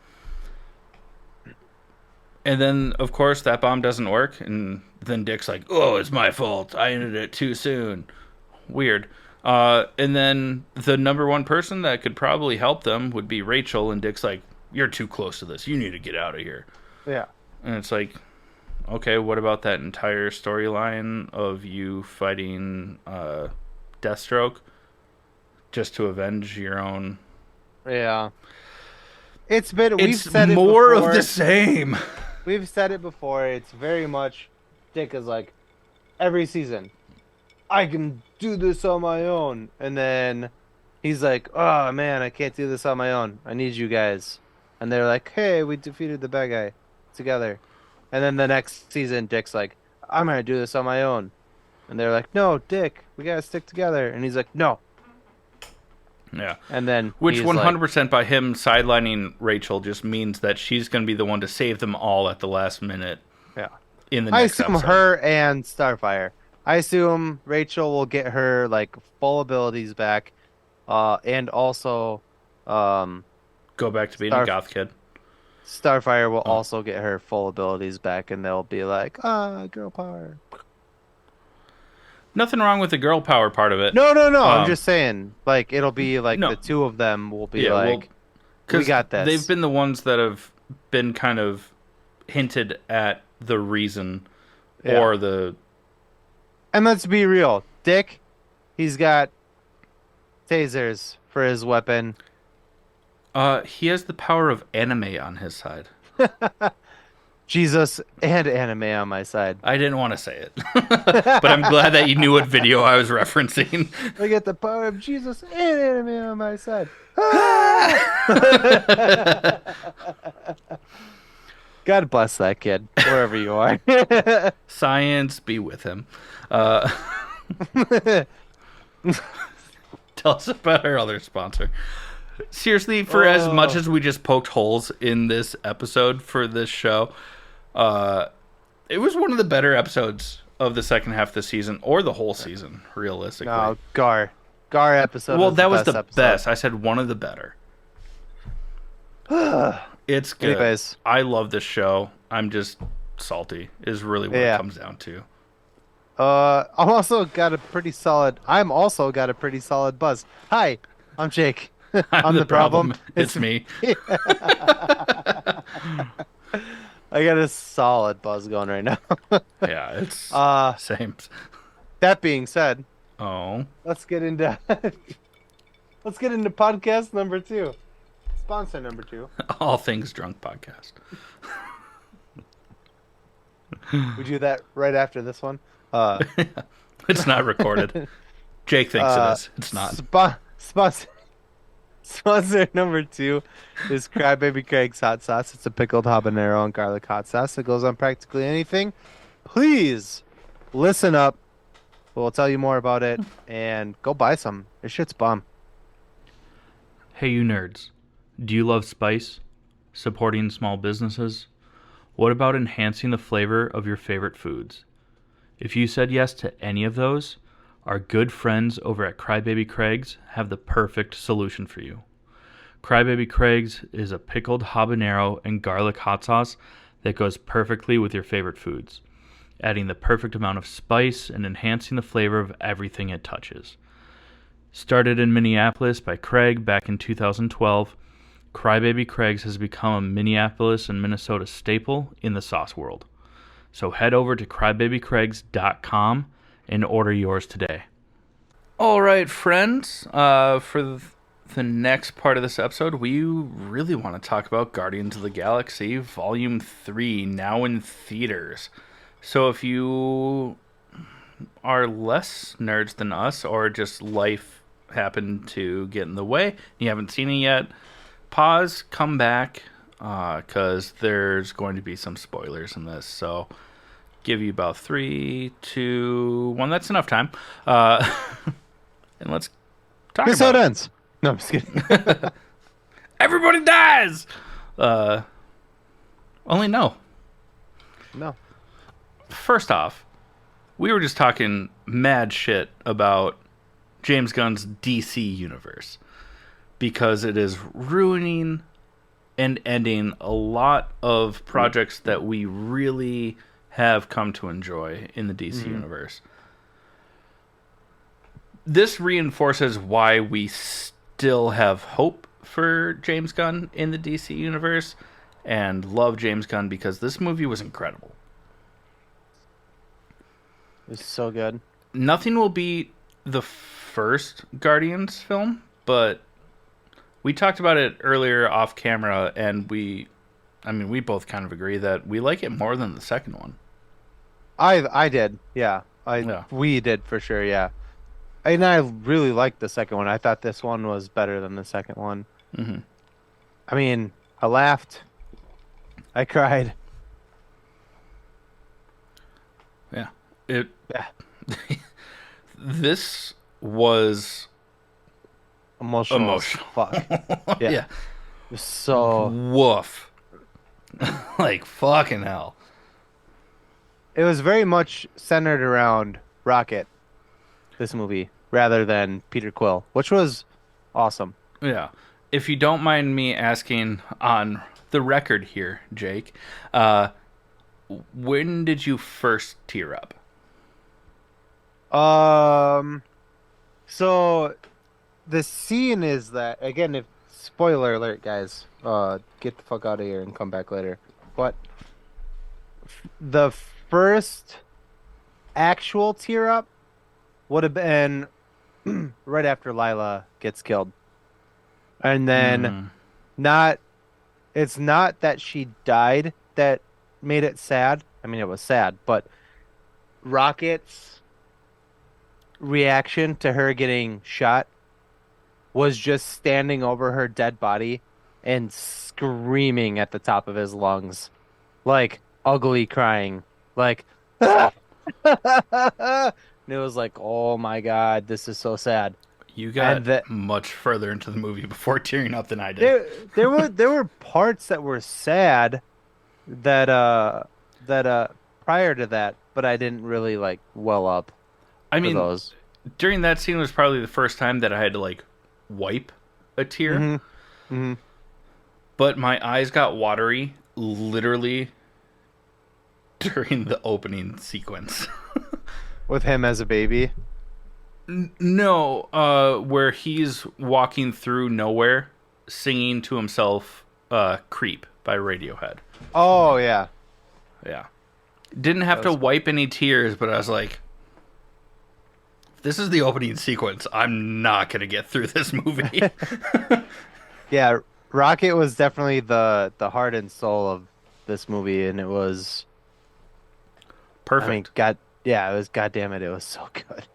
and then of course that bomb doesn't work, and then Dick's like, "Oh, it's my fault. I ended it too soon." Weird. And then the number one person that could probably help them would be Rachel, and Dick's like, "You're too close to this. You need to get out of here." Yeah. And it's like, okay, what about that entire storyline of you fighting Deathstroke just to avenge your own? Yeah. We've It's said it more before. of the same. We've said it before. It's very much Dick is like every season. I can do this on my own. And then he's like, "Oh man, I can't do this on my own. I need you guys." And they're like, "Hey, we defeated the bad guy together." And then the next season Dick's like, "I'm gonna do this on my own." And they're like, "No, Dick, we gotta stick together." And he's like, "No." Yeah. And then Which he's 100% by him sidelining Rachel just means that she's going to be the one to save them all at the last minute yeah. in the I next assume episode. her and Starfire. I assume Rachel will get her like full abilities back, and also, um, Go back to being a Star goth kid. Starfire will Oh. also get her full abilities back, and they'll be like, girl power. Nothing wrong with the girl power part of it. No, no, no. I'm Um, just saying, like it'll be like no. the two of them will be Yeah, well, like, we because got they've this. been the ones that have been kind of hinted at the reason Yeah. or the. And let's be real, Dick, he's got tasers for his weapon. He has the power of anime on his side. Jesus and anime on my side. I didn't want to say it, but I'm glad that you knew what video I was referencing. I get the power of Jesus and anime on my side. God bless that kid, wherever you are. Science be with him. Uh, tell us about our other sponsor. Seriously, for as much Oh. as we just poked holes in this episode for this show, it was one of the better episodes of the second half of the season, or the whole season, realistically. No, Gar episode. Well, was that the was best the episode. best. I said one of the better. It's good. Anyways. I love this show. I'm just salty, is really what Yeah. it comes down to. I'm also got a pretty solid buzz. Hi, I'm Jake. I'm the problem. It's me. I got a solid buzz going right now. Yeah, it's Uh, same. that being said, Oh. let's get into podcast number 2. Sponsor number 2. All Things Drunk podcast. We do that right after this one. It's not recorded. Jake thinks it is. It's not. Sponsor number 2 is Crybaby Craig's hot sauce. It's a pickled habanero and garlic hot sauce that goes on practically anything. Please listen up. We'll tell you more about it and go buy some. This shit's bomb. Hey, you nerds. Do you love spice? Supporting small businesses? What about enhancing the flavor of your favorite foods? If you said yes to any of those, our good friends over at Crybaby Craig's have the perfect solution for you. Crybaby Craig's is a pickled habanero and garlic hot sauce that goes perfectly with your favorite foods, adding the perfect amount of spice and enhancing the flavor of everything it touches. Started in Minneapolis by Craig back in 2012, Crybaby Craig's has become a Minneapolis and Minnesota staple in the sauce world. So head over to crybabycraigs.com and order yours today. All right, friends. For the next part of this episode, we really want to talk about Guardians of the Galaxy Volume 3, now in theaters. So if you are less nerds than us, or just life happened to get in the way, and you haven't seen it yet, pause, come back, because there's going to be some spoilers in this. So give you about 3, 2, 1. That's enough time. And let's talk Here's how about it it. ends. No, I'm just kidding. Everybody dies! Only no. No. First off, we were just talking mad shit about James Gunn's DC universe because it is ruining and ending a lot of projects that we really have come to enjoy in the DC universe. This reinforces why we still have hope for James Gunn in the DC universe and love James Gunn because this movie was incredible. It was so good. Nothing will beat the first Guardians film, but we talked about it earlier off camera, and we both kind of agree that we like it more than the second one. I did, yeah. Yeah. We did for sure, yeah. And I really liked the second one. I thought this one was better than the second one. Mm-hmm. I mean, I laughed. I cried. Yeah. Yeah. This was Emotional. As fuck. Yeah. Yeah. It was so... Woof. Like, fucking hell. It was very much centered around Rocket, this movie, rather than Peter Quill, which was awesome. Yeah. If you don't mind me asking on the record here, Jake, when did you first tear up? So the scene is that, again, if spoiler alert, guys, get the fuck out of here and come back later. But the first actual tear up would have been right after Lila gets killed. And then it's not that she died that made it sad. I mean, it was sad, but Rocket's reaction to her getting shot was just standing over her dead body and screaming at the top of his lungs, like ugly crying, like and it was like, oh my god, this is so sad. You got much further into the movie before tearing up than I did. There were parts that were sad that prior to that, but I didn't really like well up. I mean, those. During that scene was probably the first time that I had to like wipe a tear. Mm-hmm. Mm-hmm. But my eyes got watery literally during the opening sequence. With him as a baby? No, where he's walking through nowhere singing to himself Creep by Radiohead. Oh, yeah. Yeah. Didn't have to wipe any tears, but I was like, this is the opening sequence. I'm not going to get through this movie. Yeah, Rocket was definitely the heart and soul of this movie, and it was perfect. I mean, it was goddamn it was so good.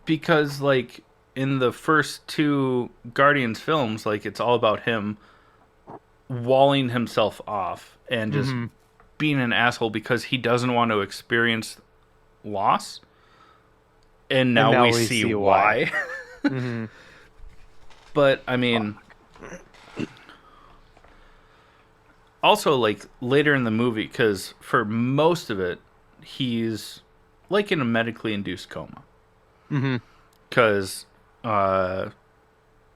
Because like in the first two Guardians films, like it's all about him walling himself off and just being an asshole because he doesn't want to experience loss. And now we see why. Mm-hmm. But I mean, also like later in the movie, because for most of it, he's like in a medically induced coma. Because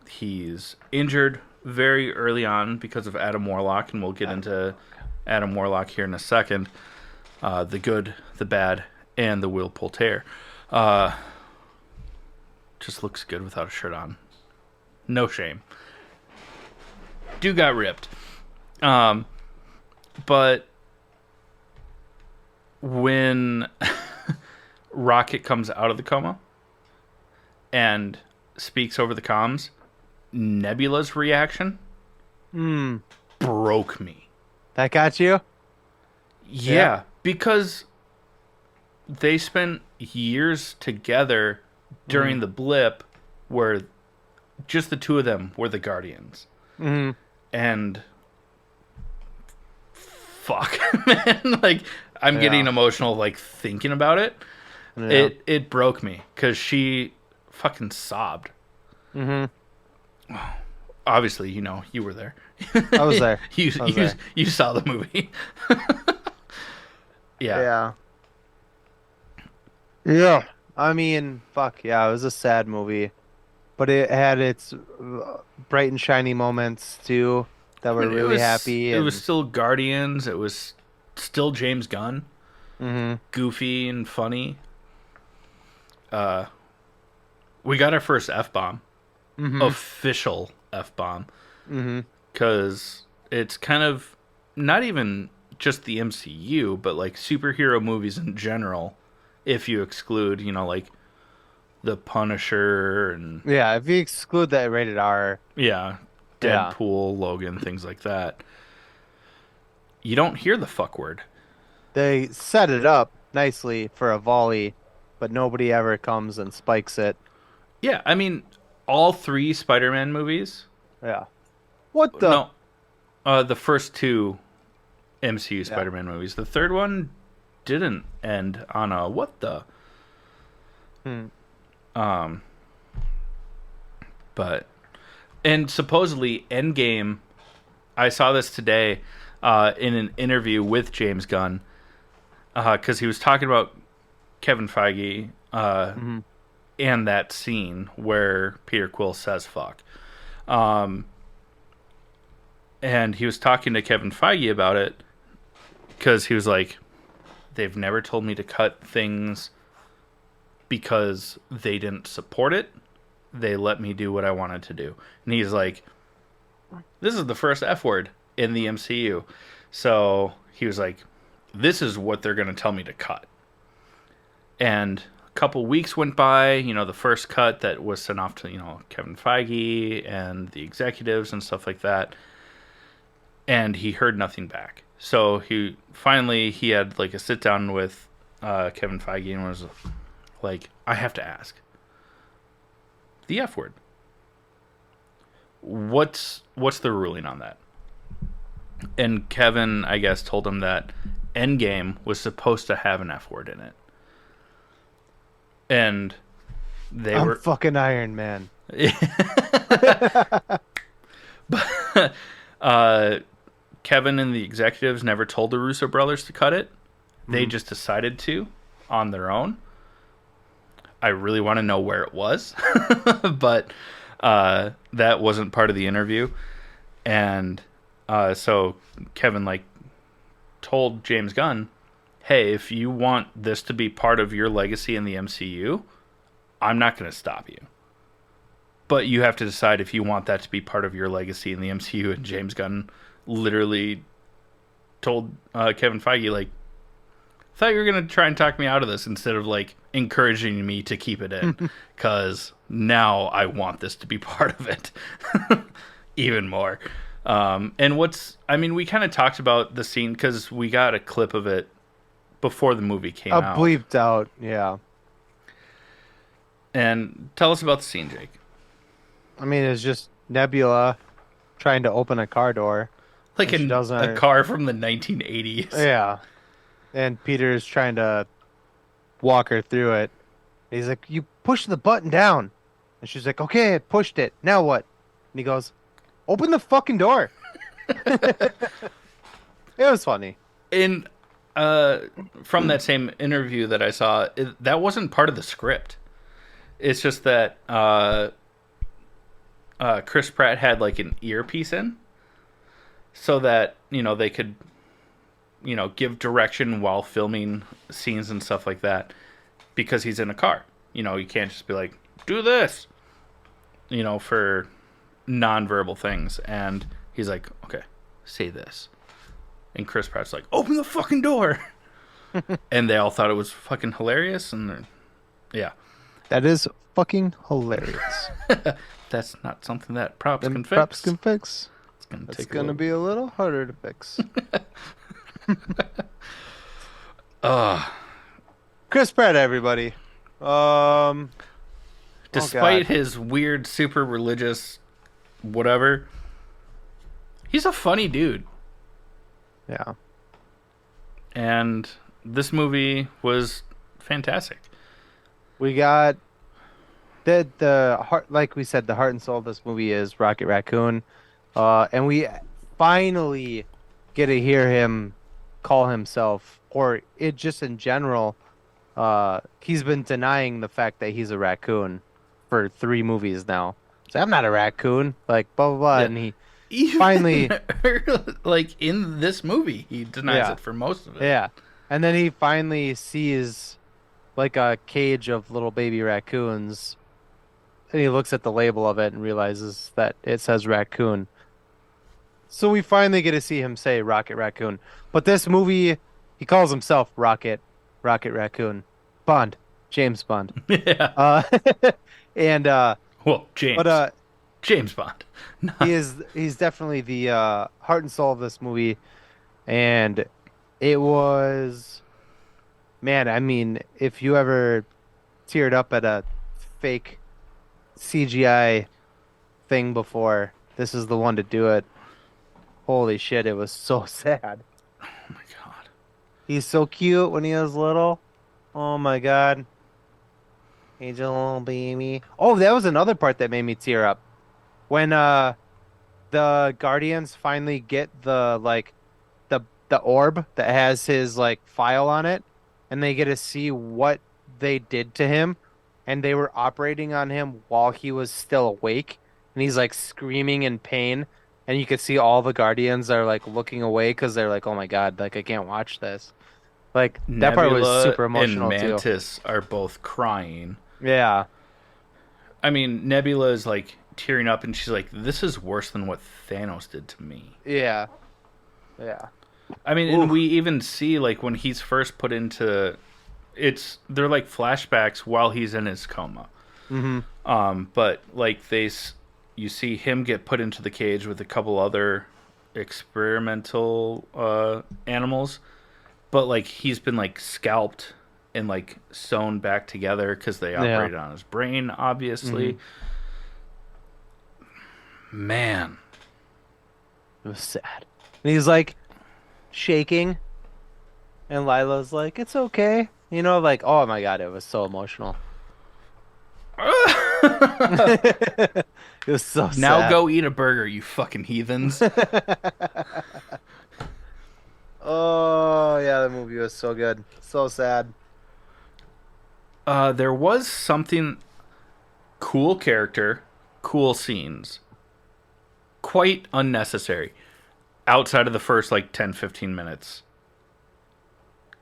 he's injured very early on because of Adam Warlock, and we'll get into Adam Warlock here in a second. The good, the bad, and the Will Poulter. Just looks good without a shirt on. No shame. Dude got ripped. But when Rocket comes out of the coma and speaks over the comms, Nebula's reaction broke me. That got you? Yeah, because they spent years together during the blip where just the two of them were the Guardians. And fuck, man, like I'm getting emotional like thinking about it. It broke me because she fucking sobbed. Obviously, you know, you were there. I was there. You saw the movie. Yeah. I mean, fuck yeah, it was a sad movie, but it had its bright and shiny moments too that I were mean, really happy it was and still Guardians. It was still James Gunn, hmm goofy and funny. Uh, we got our first F bomb, hmm official F bomb, hmm because it's kind of not even just the MCU, but like superhero movies in general. If you exclude, like the Punisher and Yeah, if you exclude that rated R, yeah, yeah, Deadpool, Logan, things like that, you don't hear the fuck word. they set it up nicely for a volley, but nobody ever comes and spikes it. Yeah, I mean, all three Spider-Man movies. Yeah. What the? No, the first two MCU Yeah. Spider-Man movies. The third one didn't end on a what the. Hmm. Um, but and supposedly Endgame. I saw this today in an interview with James Gunn because he was talking about Kevin Feige hmm and that scene where Peter Quill says "fuck," um, and he was talking to Kevin Feige about it because he was like, "They've never told me to cut things because they didn't support it. They let me do what I wanted to do." And he's like, "This is the first F word in the MCU," so he was like, "This is what they're going to tell me to cut." And a couple weeks went by, the first cut that was sent off to, Kevin Feige and the executives and stuff like that. And he heard nothing back. So he had like a sit down with Kevin Feige and was like, I have to ask. The F word. What's the ruling on that? And Kevin, I guess, told him that Endgame was supposed to have an F word in it. And they I'm were fucking Iron Man. uh, Kevin and the executives never told the Russo brothers to cut it. They Mhm. just decided to on their own. I really want to know where it was, but that wasn't part of the interview. And so Kevin told James Gunn, "Hey, if you want this to be part of your legacy in the MCU, I'm not going to stop you. But you have to decide if you want that to be part of your legacy in the MCU." And James Gunn literally told Kevin Feige, I thought you were going to try and talk me out of this instead of encouraging me to keep it in. Because now I want this to be part of it even more. And we kind of talked about the scene because we got a clip of it before the movie came out. Bleeped out. Yeah. And tell us about the scene, Jake. I mean, it's just Nebula trying to open a car door, Like and she a doesn't. car from the 1980s. Yeah. And Peter's trying to walk her through it. He's like, "You push the button down." And she's like, "Okay, I pushed it. Now what?" And he goes, "Open the fucking door." It was funny. In from that same interview that I saw, that wasn't part of the script. It's just that Chris Pratt had an earpiece in, so that they could give direction while filming scenes and stuff like that, because he's in a car. You can't just be like, do this, for nonverbal things. And he's like, okay, say this. And Chris Pratt's like, open the fucking door. And they all thought it was fucking hilarious. And yeah, That is fucking hilarious. that's not something that props Then can props fix. can fix. It's gonna That's take gonna be a little harder to fix. Uh, Chris Pratt, everybody. Oh despite God. his weird, super religious, whatever, he's a funny dude. Yeah. And this movie was fantastic. We got the heart, like we said, the heart and soul of this movie is Rocket Raccoon. And we finally get to hear him call himself, or it just in general, he's been denying the fact that he's a raccoon for 3 movies now. So I'm not a raccoon, like blah blah blah, Yeah. and he Even finally, like in this movie, he denies yeah, it for most of it. yeah, and then he finally sees like a cage of little baby raccoons, and he looks at the label of it and realizes that it says raccoon. So we finally get to see him say Rocket Raccoon. But this movie, he calls himself Rocket Raccoon, Bond, James Bond. Yeah. Uh, and Well, but James Bond. he's definitely the heart and soul of this movie, and it was, man. I mean, if you ever teared up at a fake CGI thing before, this is the one to do it. Holy shit, it was so sad. Oh my god. He's so cute when he was little. Oh my god. He's a little baby. Oh, that was another part that made me tear up. When the Guardians finally get the orb that has his like file on it, and they get to see what they did to him, and they were operating on him while he was still awake, and he's like screaming in pain, and you could see all the Guardians are like looking away because they're like, oh my god, like I can't watch this. Like that part was Nebula super and emotional too. Mantis are both crying. Yeah. I mean, Nebula is like tearing up, and she's like, "This is worse than what Thanos did to me." Yeah. Yeah. I mean, and we even see like when he's first put into, they're like flashbacks while he's in his coma. Mm-hmm. But like you see him get put into the cage with a couple other experimental animals, but like he's been like scalped and like sewn back together because they Yeah. operated on his brain, obviously. Man, It was sad. And he's like shaking, and Lila's like, "It's okay." You know, like, oh my God, it was so emotional. It was so now sad. go eat a burger, you fucking heathens. Oh yeah, the movie was so good. So sad. There was something cool character, cool scenes, quite unnecessary outside of the first like 10-15 minutes.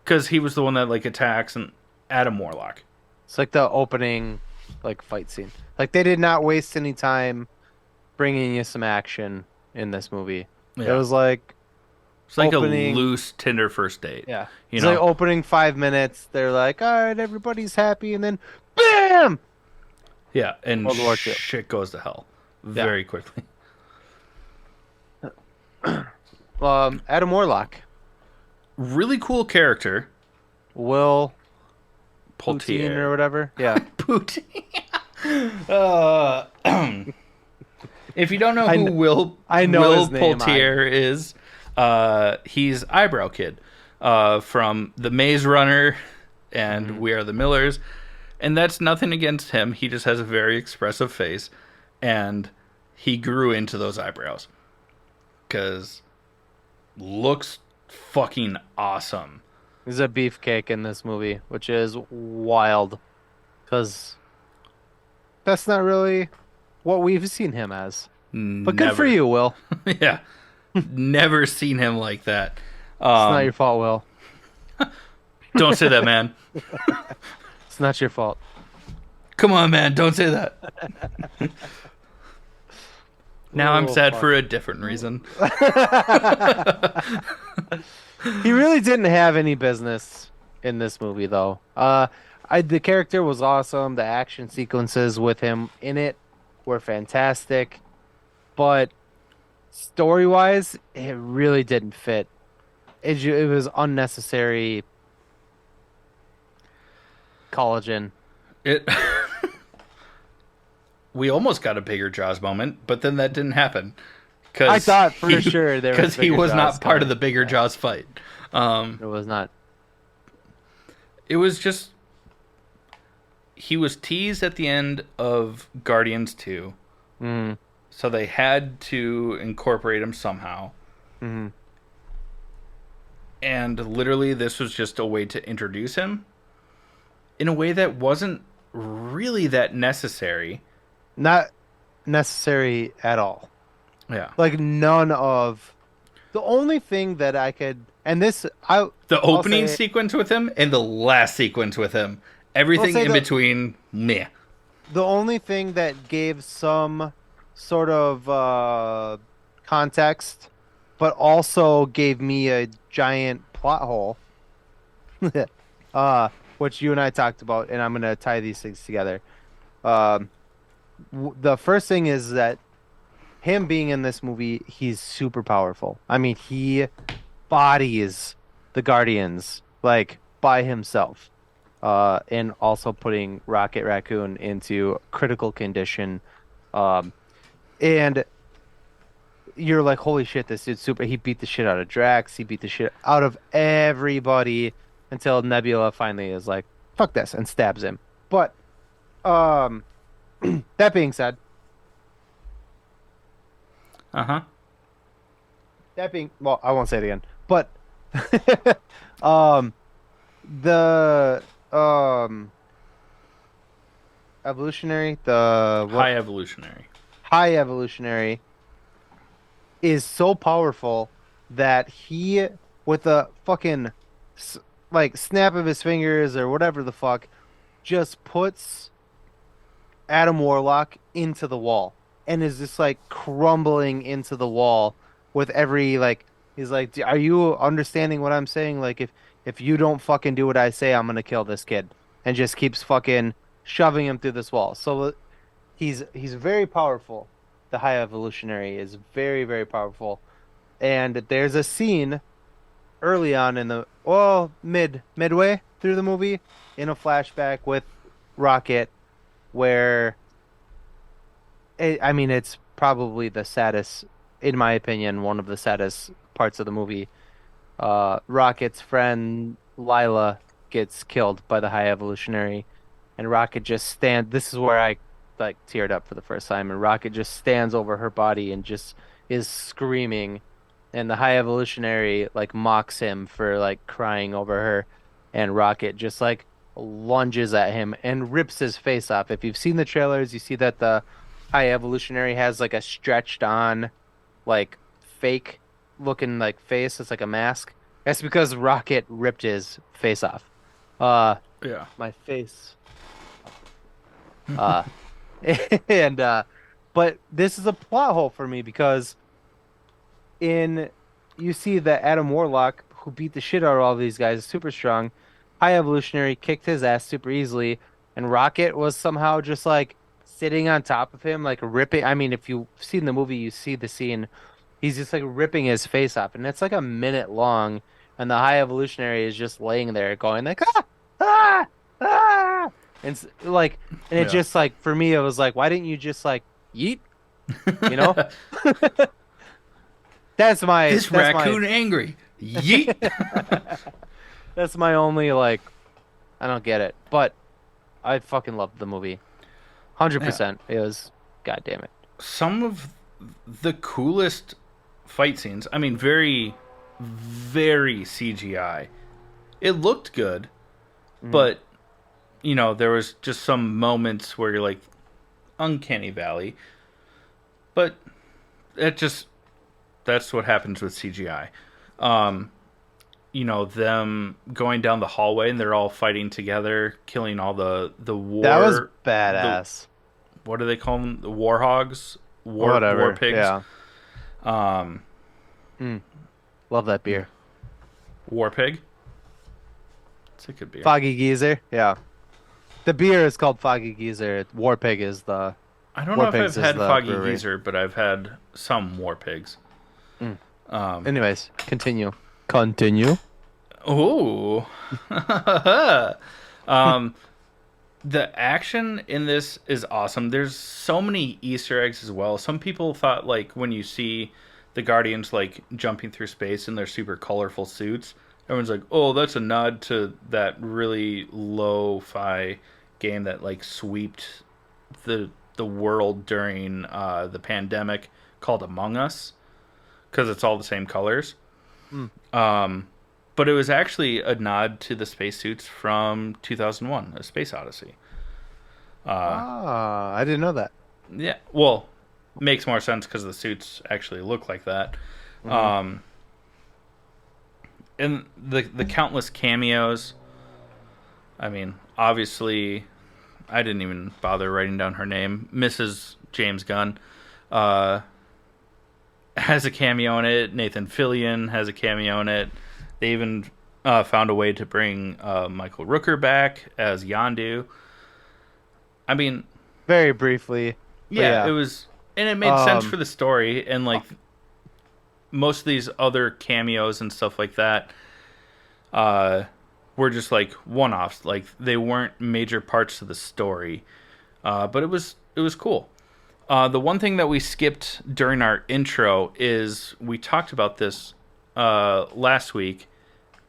Because he was the one that like attacks and Adam Warlock. It's like the opening, like fight scene. Like they did not waste any time bringing you some action in this movie. It Yeah. was like It's like opening. a loose Tinder first date. Yeah. You It's know? like opening 5 minutes. They're like, all right, everybody's happy, and then BAM! Yeah, and World War II. shit goes to hell very quickly. Adam Warlock, Really cool character. Will Poutine or Poultier. whatever. Yeah. Poutine. If you don't know who I know Will his name. Poultier is, he's Eyebrow Kid from The Maze Runner and We Are the Millers. And that's nothing against him. He just has a very expressive face. And he grew into those eyebrows. Because looks fucking awesome. He's a beefcake in this movie, which is wild. Because that's not really what we've seen him as. But good for Never. you, Will. Yeah. Never seen him like that. It's not your fault, Will. Don't say that, man. It's not your fault. Come on, man. Don't say that. Now I'm Oh, sad fuck. for a different reason. He really didn't have any business in this movie, though. The character was awesome. The action sequences with him in it were fantastic, but story-wise, it really didn't fit. It was unnecessary collagen. It. We almost got a bigger Jaws moment, but then that didn't happen. I thought for sure there was because he bigger was Jaws not part of coming. the bigger Jaws fight. It was not. It was just he was teased at the end of Guardians 2, Mm, so they had to incorporate him somehow. mm, And literally, this was just a way to introduce him. in a way that wasn't really that necessary. Not necessary at all. Yeah. Like none of the only thing that I could, and this The I'll opening say sequence with him and the last sequence with him. I'll Everything say in between, meh. the only thing that gave some sort of context, but also gave me a giant plot hole, uh, which you and I talked about, and I'm gonna tie these things together. Um, the first thing is that him being in this movie, he's super powerful. I mean, he bodies the Guardians like by himself. And also putting Rocket Raccoon into critical condition. Um, and you're like, holy shit, this dude's super. He beat the shit out of Drax. He beat the shit out of everybody until Nebula finally is like, fuck this, and stabs him. But um, that being said, Uh huh. well, I won't say it again. But um, the evolutionary, the what High evolutionary. high evolutionary is so powerful that he, with a fucking like snap of his fingers or whatever the fuck, just puts Adam Warlock into the wall and is just like crumbling into the wall with every like he's like, Are you understanding what I'm saying? Like if you don't fucking do what I say, I'm gonna kill this kid." And just keeps fucking shoving him through this wall. So he's very powerful. The high evolutionary is very, very powerful. And there's a scene early on in the well, midway through the movie in a flashback with Rocket where I mean, it's probably the saddest, in my opinion, one of the saddest parts of the movie. Rocket's friend Lila gets killed by the High Evolutionary, and Rocket just stand. This is where I like teared up for the first time, and Rocket just stands over her body and just is screaming, and the High Evolutionary like mocks him for like crying over her, and Rocket just like lunges at him and rips his face off. If you've seen the trailers, you see that the High Evolutionary has like a stretched on, like fake looking like face. It's like a mask. That's because Rocket ripped his face off. Uh, Yeah. my face. Uh, and but this is a plot hole for me because in you see that Adam Warlock, who beat the shit out of all these guys, is super strong. High Evolutionary kicked his ass super easily, and Rocket was somehow just like sitting on top of him, like ripping. I mean, if you've seen the movie, you see the scene. He's just like ripping his face off, and it's like a minute long, and the High Evolutionary is just laying there going like ah ah, and like, and it Yeah. just like for me, it was like, why didn't you just like yeet, you know? That's my This that's my raccoon angry. Yeet. that's my only like I don't get it, but I fucking loved the movie. Yeah. 100%. It was god damn it. Some of the coolest fight scenes. I mean, very, very CGI. It looked good, Mhm. but there was just some moments where you're like, uncanny valley. But it just that's what happens with CGI. Um, them going down the hallway and they're all fighting together, killing all the That was the badass. what do they call them? The warhogs, war Whatever. pigs, Yeah. um, Mm. Love that beer. war pig. It's a good beer. Foggy Geezer. Yeah. The beer is called Foggy Geezer. I don't know War if I've Pigs is had the Foggy brewery. Geezer, but I've had some war pigs. Mm. Um, Anyways, continue. Continue. oh, um, the action in this is awesome. There's so many Easter eggs as well. Some people thought like when you see the Guardians like jumping through space in their super colorful suits, everyone's like, "Oh, that's a nod to that really lo-fi game that like swept the world during the pandemic called Among Us because it's all the same colors." Mm. Um, But it was actually a nod to the spacesuits from 2001, A Space Odyssey. Ah, I didn't know that. Yeah, well, makes more sense because the suits actually look like that. Hmm. Um, and the countless cameos. I mean, obviously, I didn't even bother writing down her name. Mrs. James Gunn uh, has a cameo in it. Nathan Fillion has a cameo in it. They even found a way to bring Michael Rooker back as Yondu. I mean, Very briefly, but yeah, it yeah. was, and it made sense Um, for the story. And like most of these other cameos and stuff like that, uh, were just like one-offs. Like they weren't major parts of the story, but it was cool. The one thing that we skipped during our intro is we talked about this last week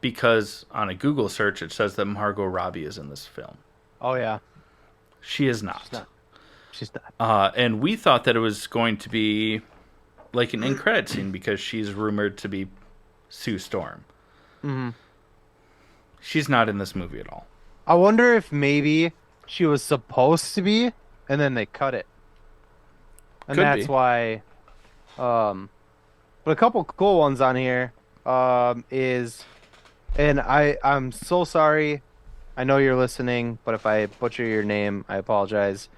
because on a Google search it says that Margot Robbie is in this film. oh yeah, She is she's not. not. She's not. And we thought that it was going to be like an end credit scene because she's rumored to be Sue Storm. Hmm. She's not in this movie at all. I wonder if maybe she was supposed to be, and then they cut it, and Could that's be. why. Um, but a couple cool ones on here. Is and I'm so sorry. I know you're listening, but if I butcher your name, I apologize.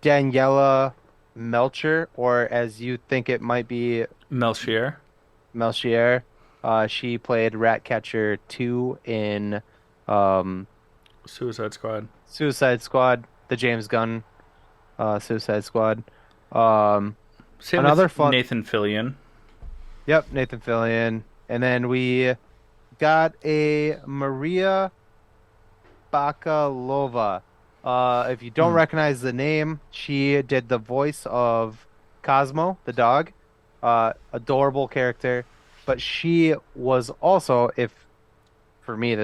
Daniela Melcher, or as you think it might be, Melchior, Melchior. She played Ratcatcher 2 in um, Suicide Squad. Suicide Squad, the James Gunn Suicide Squad. Um, Same with Another fun. Nathan Fillion. Yep, Nathan Fillion. And then we got a Maria Bakalova. If you don't Hmm. recognize the name, she did the voice of Cosmo, the dog. Adorable character. But she was also, if for me,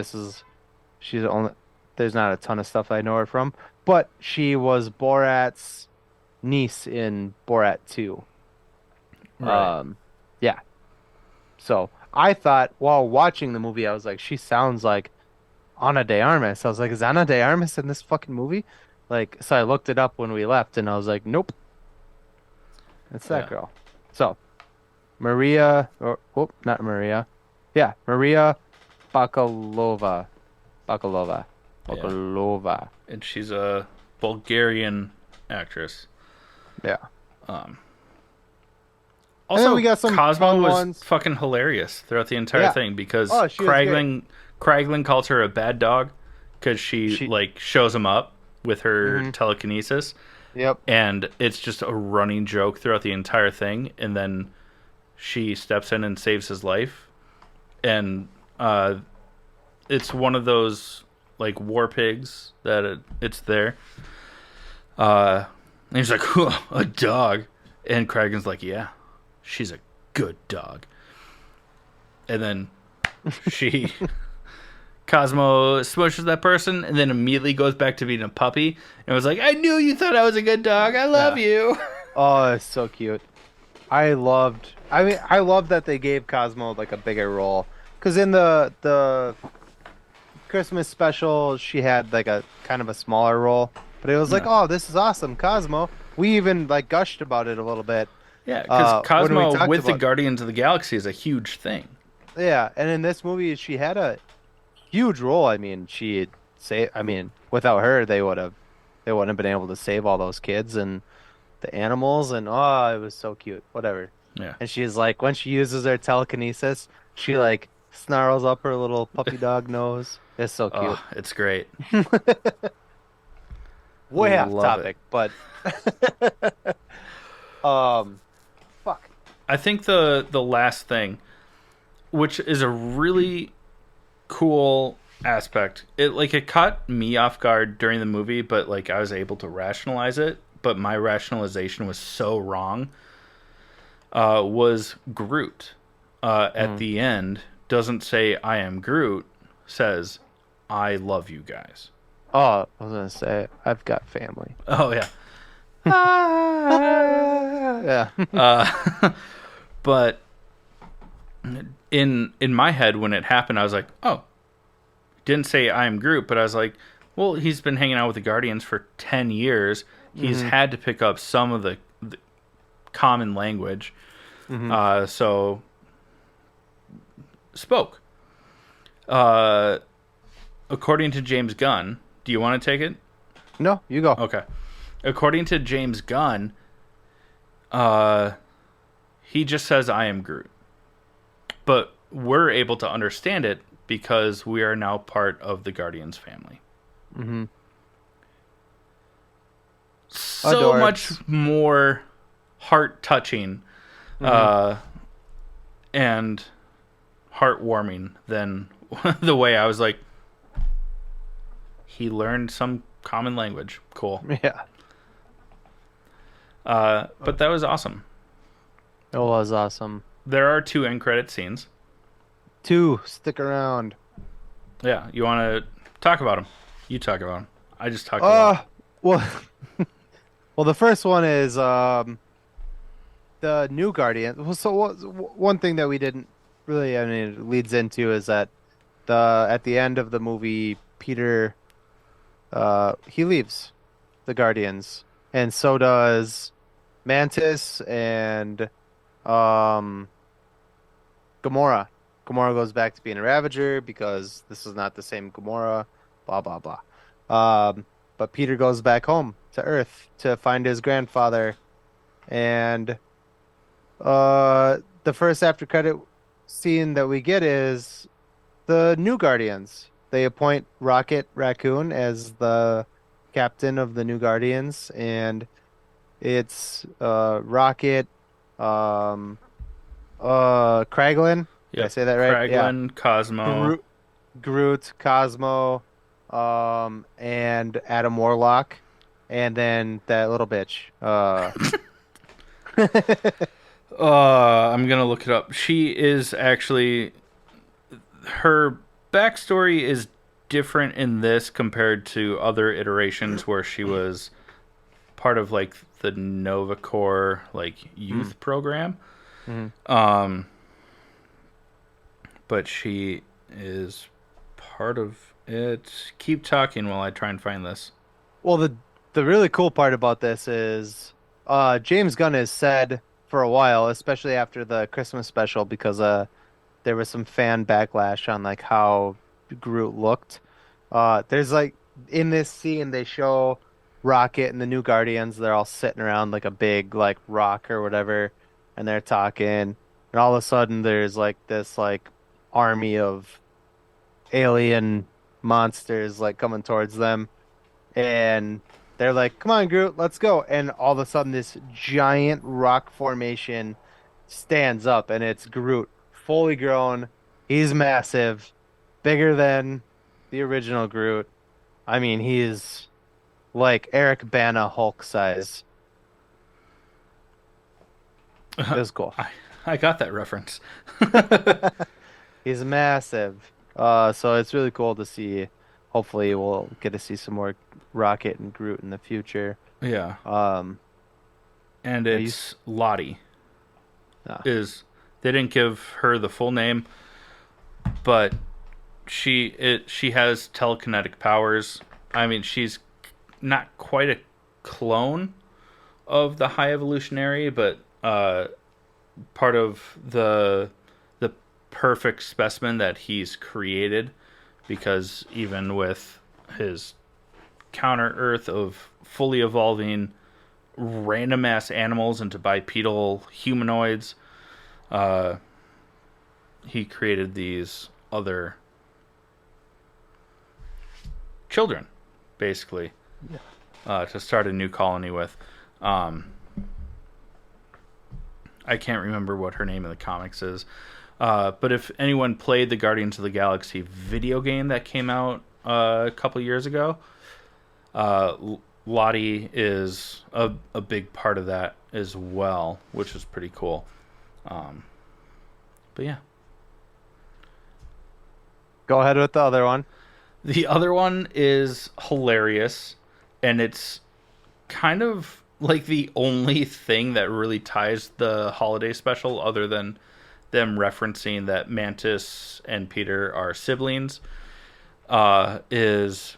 she's only, there's not a ton of stuff I know her from, but she was Borat's niece in Borat 2. Right. Um, yeah. So I thought while watching the movie, I was like, she sounds like Ana de Armas. I was like, is Ana de Armas in this fucking movie? Like, so I looked it up when we left, and I was like, nope, it's that Yeah. girl. So Maria, or oh, not Maria. Yeah, Maria Bakalova. Bakalova. Yeah. Bakalova. And she's a Bulgarian actress. Yeah. Um, And then Also, we got some Cosmo fun was ones. fucking hilarious throughout the entire Yeah. thing because Oh, she was great. Kraglin calls her a bad dog because she She. like shows him up with her Hmm. telekinesis, Yep. and it's just a running joke throughout the entire thing. And then she steps in and saves his life, and it's one of those like war pigs that it's there. And he's like, "Huh, a dog," and Kragen's like, "Yeah, she's a good dog." And then she Cosmo smushes that person and then immediately goes back to being a puppy and was like, "I knew you thought I was a good dog. I love Yeah. you." Oh, it's so cute. I love that they gave Cosmo like a bigger role. Because in the Christmas special, she had like a kind of a smaller role. But it was like, Yeah. oh, this is awesome, Cosmo. We even like gushed about it a little bit Yeah, because when we Cosmo talked with the about Guardians of the Galaxy is a huge thing. yeah, and in this movie she had a huge role. I mean, without her they wouldn't have been able to save all those kids and the animals and oh, it was so cute. Whatever. Yeah. And she's like, when she uses her telekinesis, she like snarls up her little puppy dog nose. It's so cute. Oh, it's great. Way off Love it. topic, but um, fuck. I think the last thing, which is a really cool aspect. It caught me off guard during the movie, but like I was able to rationalize it. But my rationalization was so wrong. Was Groot at Mm. the end doesn't say "I am Groot," says "I love you guys." Oh, I was gonna say I've got family. Oh yeah. Yeah. uh, but in my head when it happened, I was like, oh, didn't say I am Groot, but I was like, well, he's been hanging out with the Guardians for 10 years. He's Mm-hmm. had to pick up some of the common language. Mm-hmm. So spoke. Uh, according to James Gunn, do you want to take it? No, you go. Okay. According to James Gunn, uh, he just says I am Groot. But we're able to understand it because we are now part of the Guardians family. Mm-hmm. So Adorbs. much more heart touching Mm-hmm. and heartwarming than the way I was like, he learned some common language. Cool. Yeah, But that was awesome. it was awesome. There are 2 end credit scenes. 2, stick around. Yeah, you want to talk about them? You talk about them. I just talked a Uh, lot. well, well, the first one is the new Guardian. Well, so one thing that we didn't really, I mean, it leads into is that at the end of the movie, Peter he leaves the Guardians, and so does Mantis and um Gamora. Gamora goes back to being a Ravager because this is not the same Gamora. Blah blah blah. But Peter goes back home to Earth to find his grandfather, and the first after credit scene that we get is the new Guardians. They appoint Rocket Raccoon as the captain of the new Guardians, and it's Rocket, um, Kraglin. Did I Yep. say that right? Yeah. Kraglin, Cosmo. Groot, Groot, Cosmo, and Adam Warlock, and then that little bitch. I'm going to look it up. She is actually. Her backstory is different in this compared to other iterations where she was part of like the Nova Corps like Mm, youth program. mhm. Um, but she is part of it. Keep talking while I try and find this. Well, the really cool part about this is James Gunn has said for a while, especially after the Christmas special, because there was some fan backlash on like how Groot looked. There's like in this scene they show Rocket and the new Guardians. They're all sitting around like a big like rock or whatever, and they're talking. And all of a sudden there's like this like army of alien monsters like coming towards them, and they're like, "Come on, Groot, let's go!" And all of a sudden, this giant rock formation stands up, and it's Groot, fully grown. He's massive, bigger than the original Groot. I mean, he's like Eric Bana Hulk size. It was cool. I got that reference. He's massive. So it's really cool to see. Hopefully, we'll get to see some more Rocket and Groot in the future. Yeah. Um, And are you? it's Lottie. Uh, Is they didn't give her the full name, but she has telekinetic powers. I mean, she's not quite a clone of the High Evolutionary, but part of the perfect specimen that he's created. Because even with his counter Earth of fully evolving random ass animals into bipedal humanoids, uh, he created these other children, basically, to start a new colony with. Um, I can't remember what her name in the comics is. But if anyone played the Guardians of the Galaxy video game that came out a couple years ago, Lottie is a big part of that as well, which is pretty cool. But yeah. Go ahead with the other one. The other one is hilarious, and it's kind of like the only thing that really ties the holiday special other than them referencing that Mantis and Peter are siblings, is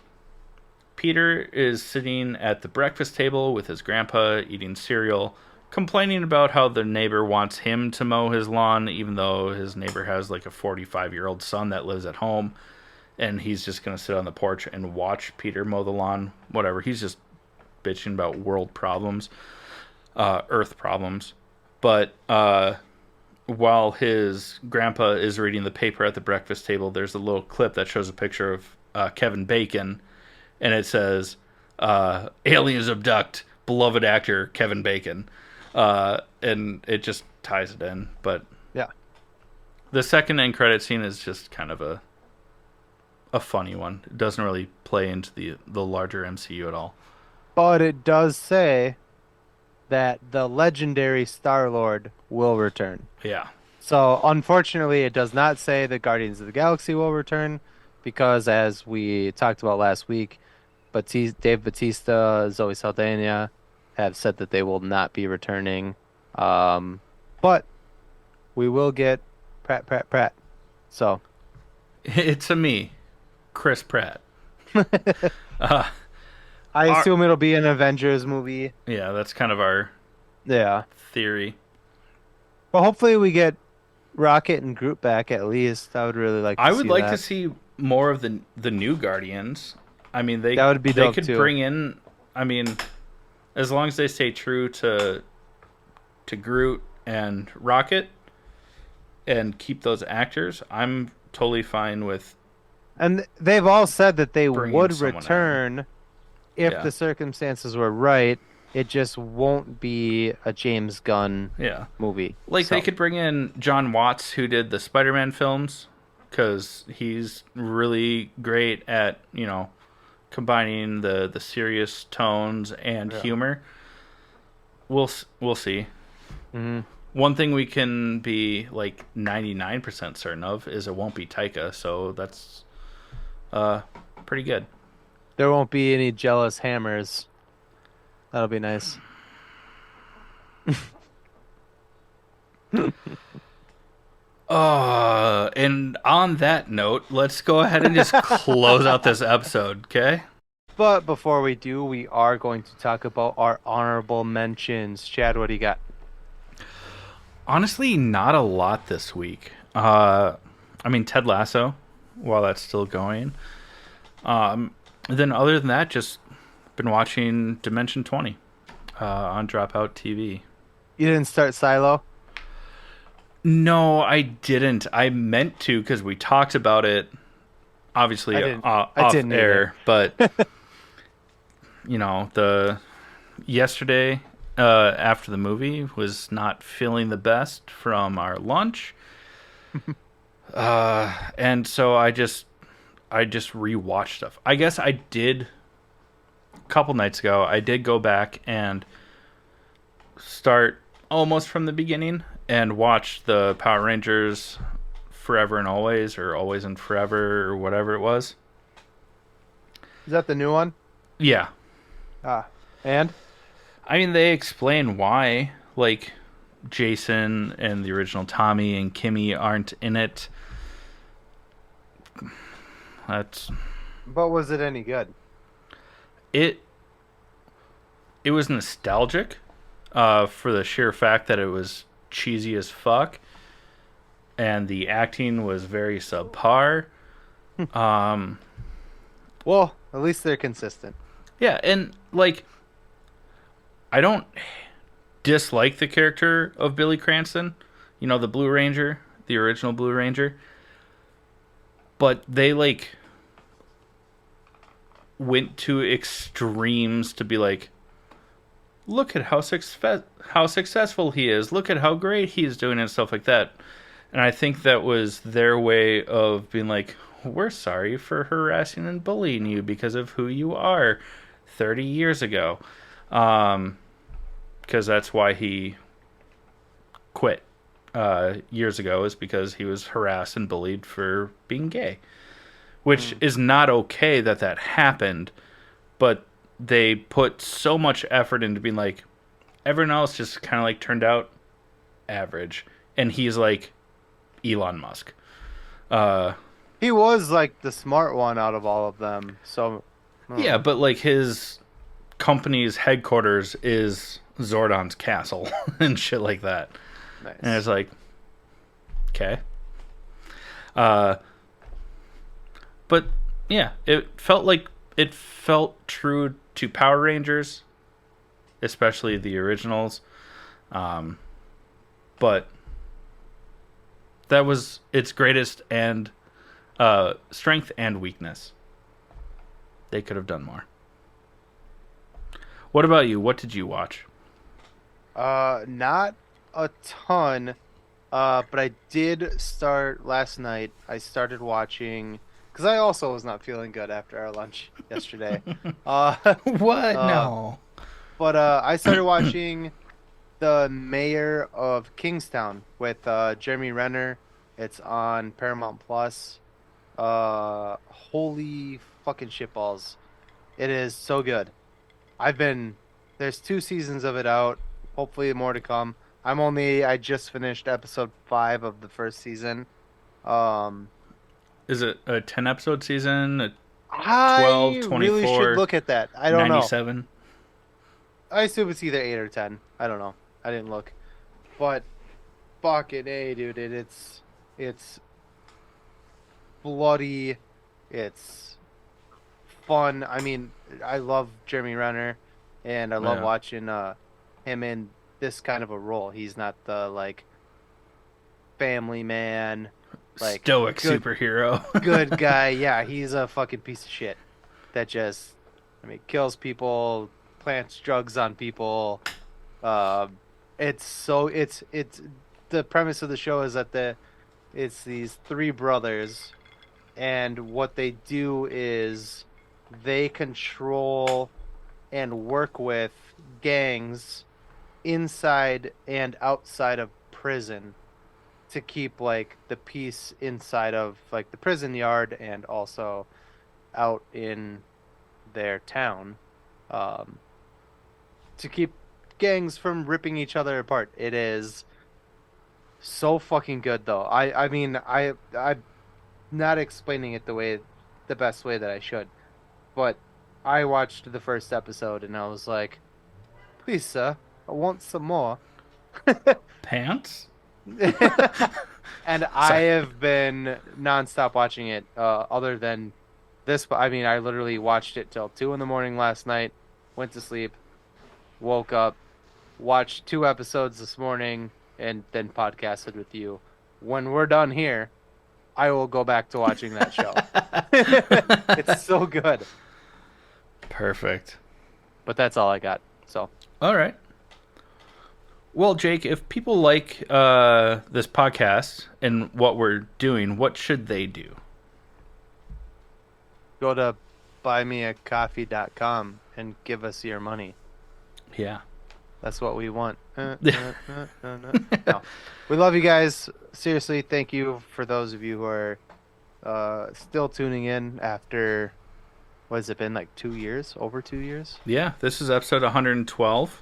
Peter is sitting at the breakfast table with his grandpa eating cereal, complaining about how the neighbor wants him to mow his lawn, even though his neighbor has like a 45-year-old son that lives at home, and he's just going to sit on the porch and watch Peter mow the lawn. Whatever. He's just bitching about world problems, earth problems. But while his grandpa is reading the paper at the breakfast table, there's a little clip that shows a picture of Kevin Bacon, and it says, aliens abduct beloved actor Kevin Bacon. And it just ties it in. But Yeah. the second end credit scene is just kind of a funny one. It doesn't really play into the larger MCU at all. But it does say that the legendary Star-Lord will return. Yeah. So, unfortunately, it does not say the Guardians of the Galaxy will return because, as we talked about last week, Dave Bautista, Zoe Saldana have said that they will not be returning. But we will get Pratt. So, It's a me, Chris Pratt. uh, I Our- assume it'll be an Avengers movie. yeah, that's kind of our Yeah. theory. But hopefully we get Rocket and Groot back at least. I would really like to I see would like that. to see more of the new Guardians. I mean, That would be they dope, could too. bring in. I mean, as long as they stay true to Groot and Rocket and keep those actors, I'm totally fine with. And they've all said that they Bringing would someone in. return if Yeah. the circumstances were right. It just won't be a James Gunn Yeah, movie. like So, they could bring in John Watts, who did the Spider-Man films, because he's really great at combining the serious tones and Yeah. humor. We'll see. Mhm. One thing we can be like 99% certain of is it won't be Taika, so that's pretty good. There won't be any jealous hammers. That'll be nice. And on that note, let's go ahead and just close out this episode, okay? But before we do, we are going to talk about our honorable mentions. Chad, what do you got? Honestly, not a lot this week. I mean, Ted Lasso, while that's still going. Then other than that, just been watching Dimension 20 on Dropout TV. You didn't start Silo? No, I didn't. I meant to because we talked about it, obviously I didn't. off I didn't air. But the yesterday after the movie was not feeling the best from our lunch, and so I just rewatched stuff. I guess I did a couple nights ago. I did go back and start almost from the beginning and watch the Power Rangers Forever and Always, or Always and Forever, or whatever it was. Is that the new one? Yeah. And? I mean, they explain why, like, Jason and the original Tommy and Kimmy aren't in it. But was it any good? It was nostalgic, for the sheer fact that it was cheesy as fuck, and the acting was very subpar. Well, at least they're consistent. Yeah, and like, I don't dislike the character of Billy Cranston, the Blue Ranger, the original Blue Ranger, but they like went to extremes to be like, look at how successful he is, look at how great he's doing and stuff like that. And I think that was their way of being like, we're sorry for harassing and bullying you because of who you are 30 years ago. Because that's why he quit years ago, is because he was harassed and bullied for being gay. Which is not okay that happened, but they put so much effort into being like, everyone else just kind of like turned out average. And he's like Elon Musk. Uh, He was like the smart one out of all of them. So, I don't yeah, know. but like his company's headquarters is Zordon's castle and shit like that. And Nice. it's like, okay. Uh, but yeah, it felt true to Power Rangers, especially the originals. Um, but that was its greatest and strength and weakness. They could have done more. What about you? What did you watch? Not a ton. But I did start last night. I started watching because I also was not feeling good after our lunch yesterday. Uh, What? uh, No. but I started watching The Mayor of Kingstown with Jeremy Renner. It's on Paramount Plus. Holy fucking shitballs! It is so good. I've been there's 2 seasons of it out. Hopefully more to come. I just finished episode 5 of the first season. Um Is it a 10 episode season? A 12, I really should 24, look at that. I don't know. 97? I assume it's either 8 or 10. I don't know. I didn't look. But fucking A, dude, it's bloody. It's fun. I mean, I love Jeremy Renner and I love Yeah. watching him in this kind of a role. He's not the like family man, like Stoic good superhero. good guy. Yeah, he's a fucking piece of shit that just, I mean, kills people, plants drugs on people. Uh, it's the premise of the show is that it's these three brothers, and what they do is they control and work with gangs inside and outside of prison to keep like the peace inside of like the prison yard and also out in their town, um, to keep gangs from ripping each other apart. It is so fucking good though. I mean I'm not explaining it the best way that I should, but I watched the first episode and I was like, please sir, I want some more. Pants? And I Sorry. have been nonstop watching it. Other than this, I mean, I literally watched it till 2 in the morning last night. Went to sleep, woke up, watched 2 episodes this morning, and then podcasted with you. When we're done here, I will go back to watching that show. It's so good. Perfect. But that's all I got. So All right. Well, Jake, if people like this podcast and what we're doing, what should they do? go to buymeacoffee.com and give us your money. Yeah. That's what we want. No. We love you guys. Seriously, thank you for those of you who are still tuning in after, what has it been, like 2 years? Over 2 years? Yeah, this is episode 112.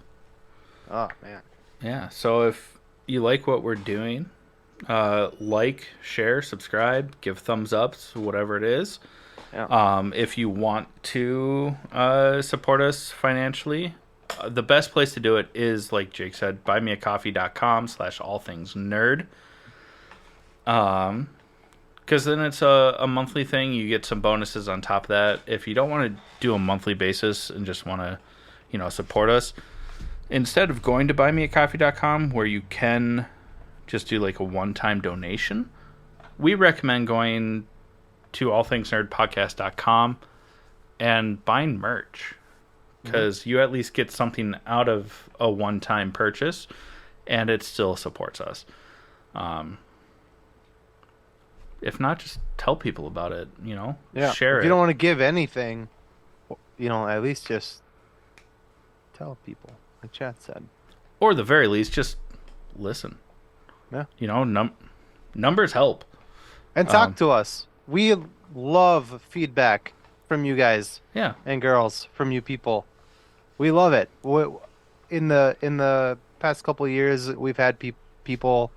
Oh, man. Yeah, so if you like what we're doing, like, share, subscribe, give thumbs ups, whatever it is. Yeah. If you want to support us financially, the best place to do it is, like Jake said, buymeacoffee.com/allthingsnerd. Because then it's a monthly thing. You get some bonuses on top of that. If you don't want to do a monthly basis and just want to, support us, instead of going to buymeacoffee.com where you can just do like a one-time donation, we recommend going to allthingsnerdpodcast.com and buying merch, because you at least get something out of a one-time purchase and it still supports us. If not, just tell people about it, Yeah. share If it. you don't want to give anything, at least just tell people, like Chad said. Or at the very least, just listen. Yeah. Numbers help. And talk to us. We love feedback from you guys Yeah. and girls, from you people. We love it. In the past couple of years, we've had people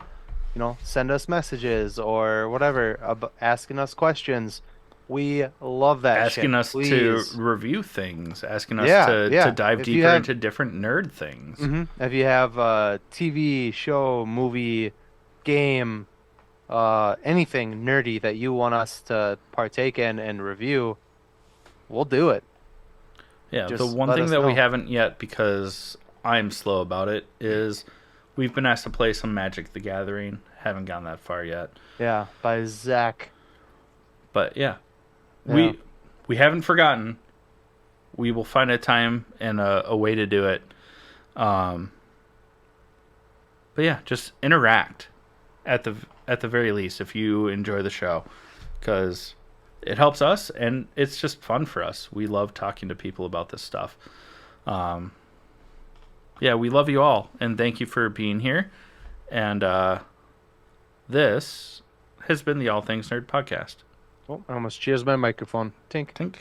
send us messages or whatever, asking us questions. We love that shit. Asking us to Please. review things, asking us Yeah, to yeah. dive deeper into different nerd things. If you have a TV show, movie, game, anything nerdy that you want us to partake in and review, we'll do it. Yeah, the Just one let thing us that we know. haven't yet, because I'm slow about it, is we've been asked to play some Magic the Gathering. Haven't gone that far yet. Yeah, by Zach. But yeah, Yeah. we haven't forgotten. We will find a time and a way to do it. Um, but yeah, just interact at the very least if you enjoy the show, because it helps us and it's just fun for us. We love talking to people about this stuff. Um, yeah, we love you all and thank you for being here. And this has been the All Things Nerd podcast. Oh, I almost cheers my microphone. Tink. Tink.